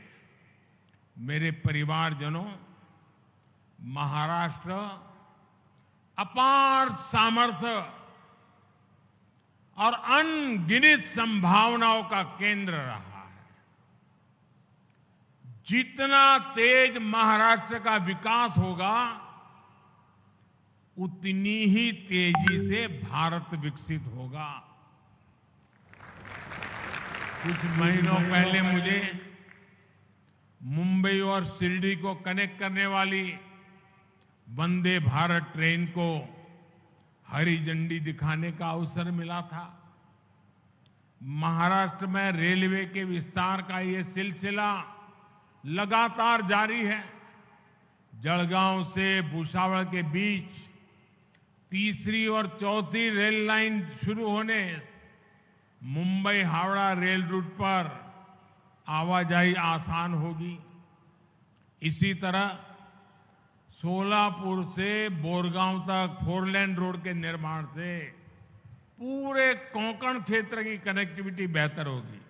मेरे परिवारजनों, महाराष्ट्र अपार सामर्थ्य और अनगिनत संभावनाओं का केंद्र रहा है। जितना तेज महाराष्ट्र का विकास होगा, उतनी ही तेजी से भारत विकसित होगा। कुछ महीनों पहले मुझे मुंबई और शिरडी को कनेक्ट करने वाली वंदे भारत ट्रेन को हरी झंडी दिखाने का अवसर मिला था। महाराष्ट्र में रेलवे के विस्तार का ये सिलसिला लगातार जारी है। जलगांव से भुसावल के बीच तीसरी और चौथी रेल लाइन शुरू होने, मुंबई हावड़ा रेल रूट पर आवाजाही आसान होगी। इसी तरह सोलापुर से बोरगांव तक 4 लेन रोड के निर्माण से पूरे कोंकण क्षेत्र की कनेक्टिविटी बेहतर होगी।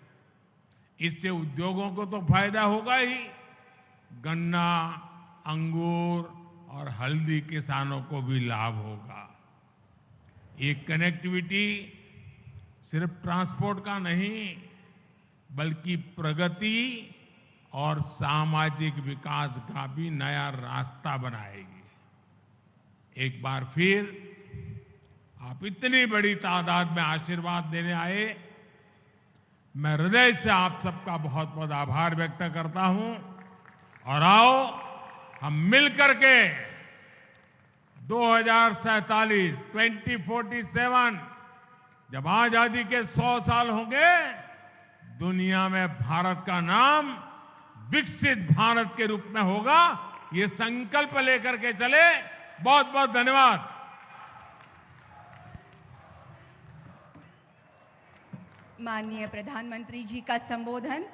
इससे उद्योगों को तो फायदा होगा ही, गन्ना, अंगूर और हल्दी किसानों को भी लाभ होगा। ये कनेक्टिविटी सिर्फ ट्रांसपोर्ट का नहीं, बल्कि प्रगति और सामाजिक विकास का भी नया रास्ता बनाएगी। एक बार फिर आप इतनी बड़ी तादाद में आशीर्वाद देने आए, मैं हृदय से आप सबका बहुत बहुत आभार व्यक्त करता हूं। और आओ हम मिलकर के 2047 जब आजादी के 100 साल होंगे, दुनिया में भारत का नाम विकसित भारत के रूप में होगा। ये संकल्प लेकर के चले। बहुत बहुत धन्यवाद। माननीय प्रधानमंत्री जी का संबोधन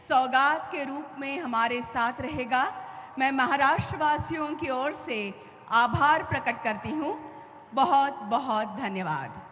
सौगात के रूप में हमारे साथ रहेगा। मैं महाराष्ट्र वासियों की ओर से आभार प्रकट करती हूं। बहुत बहुत धन्यवाद।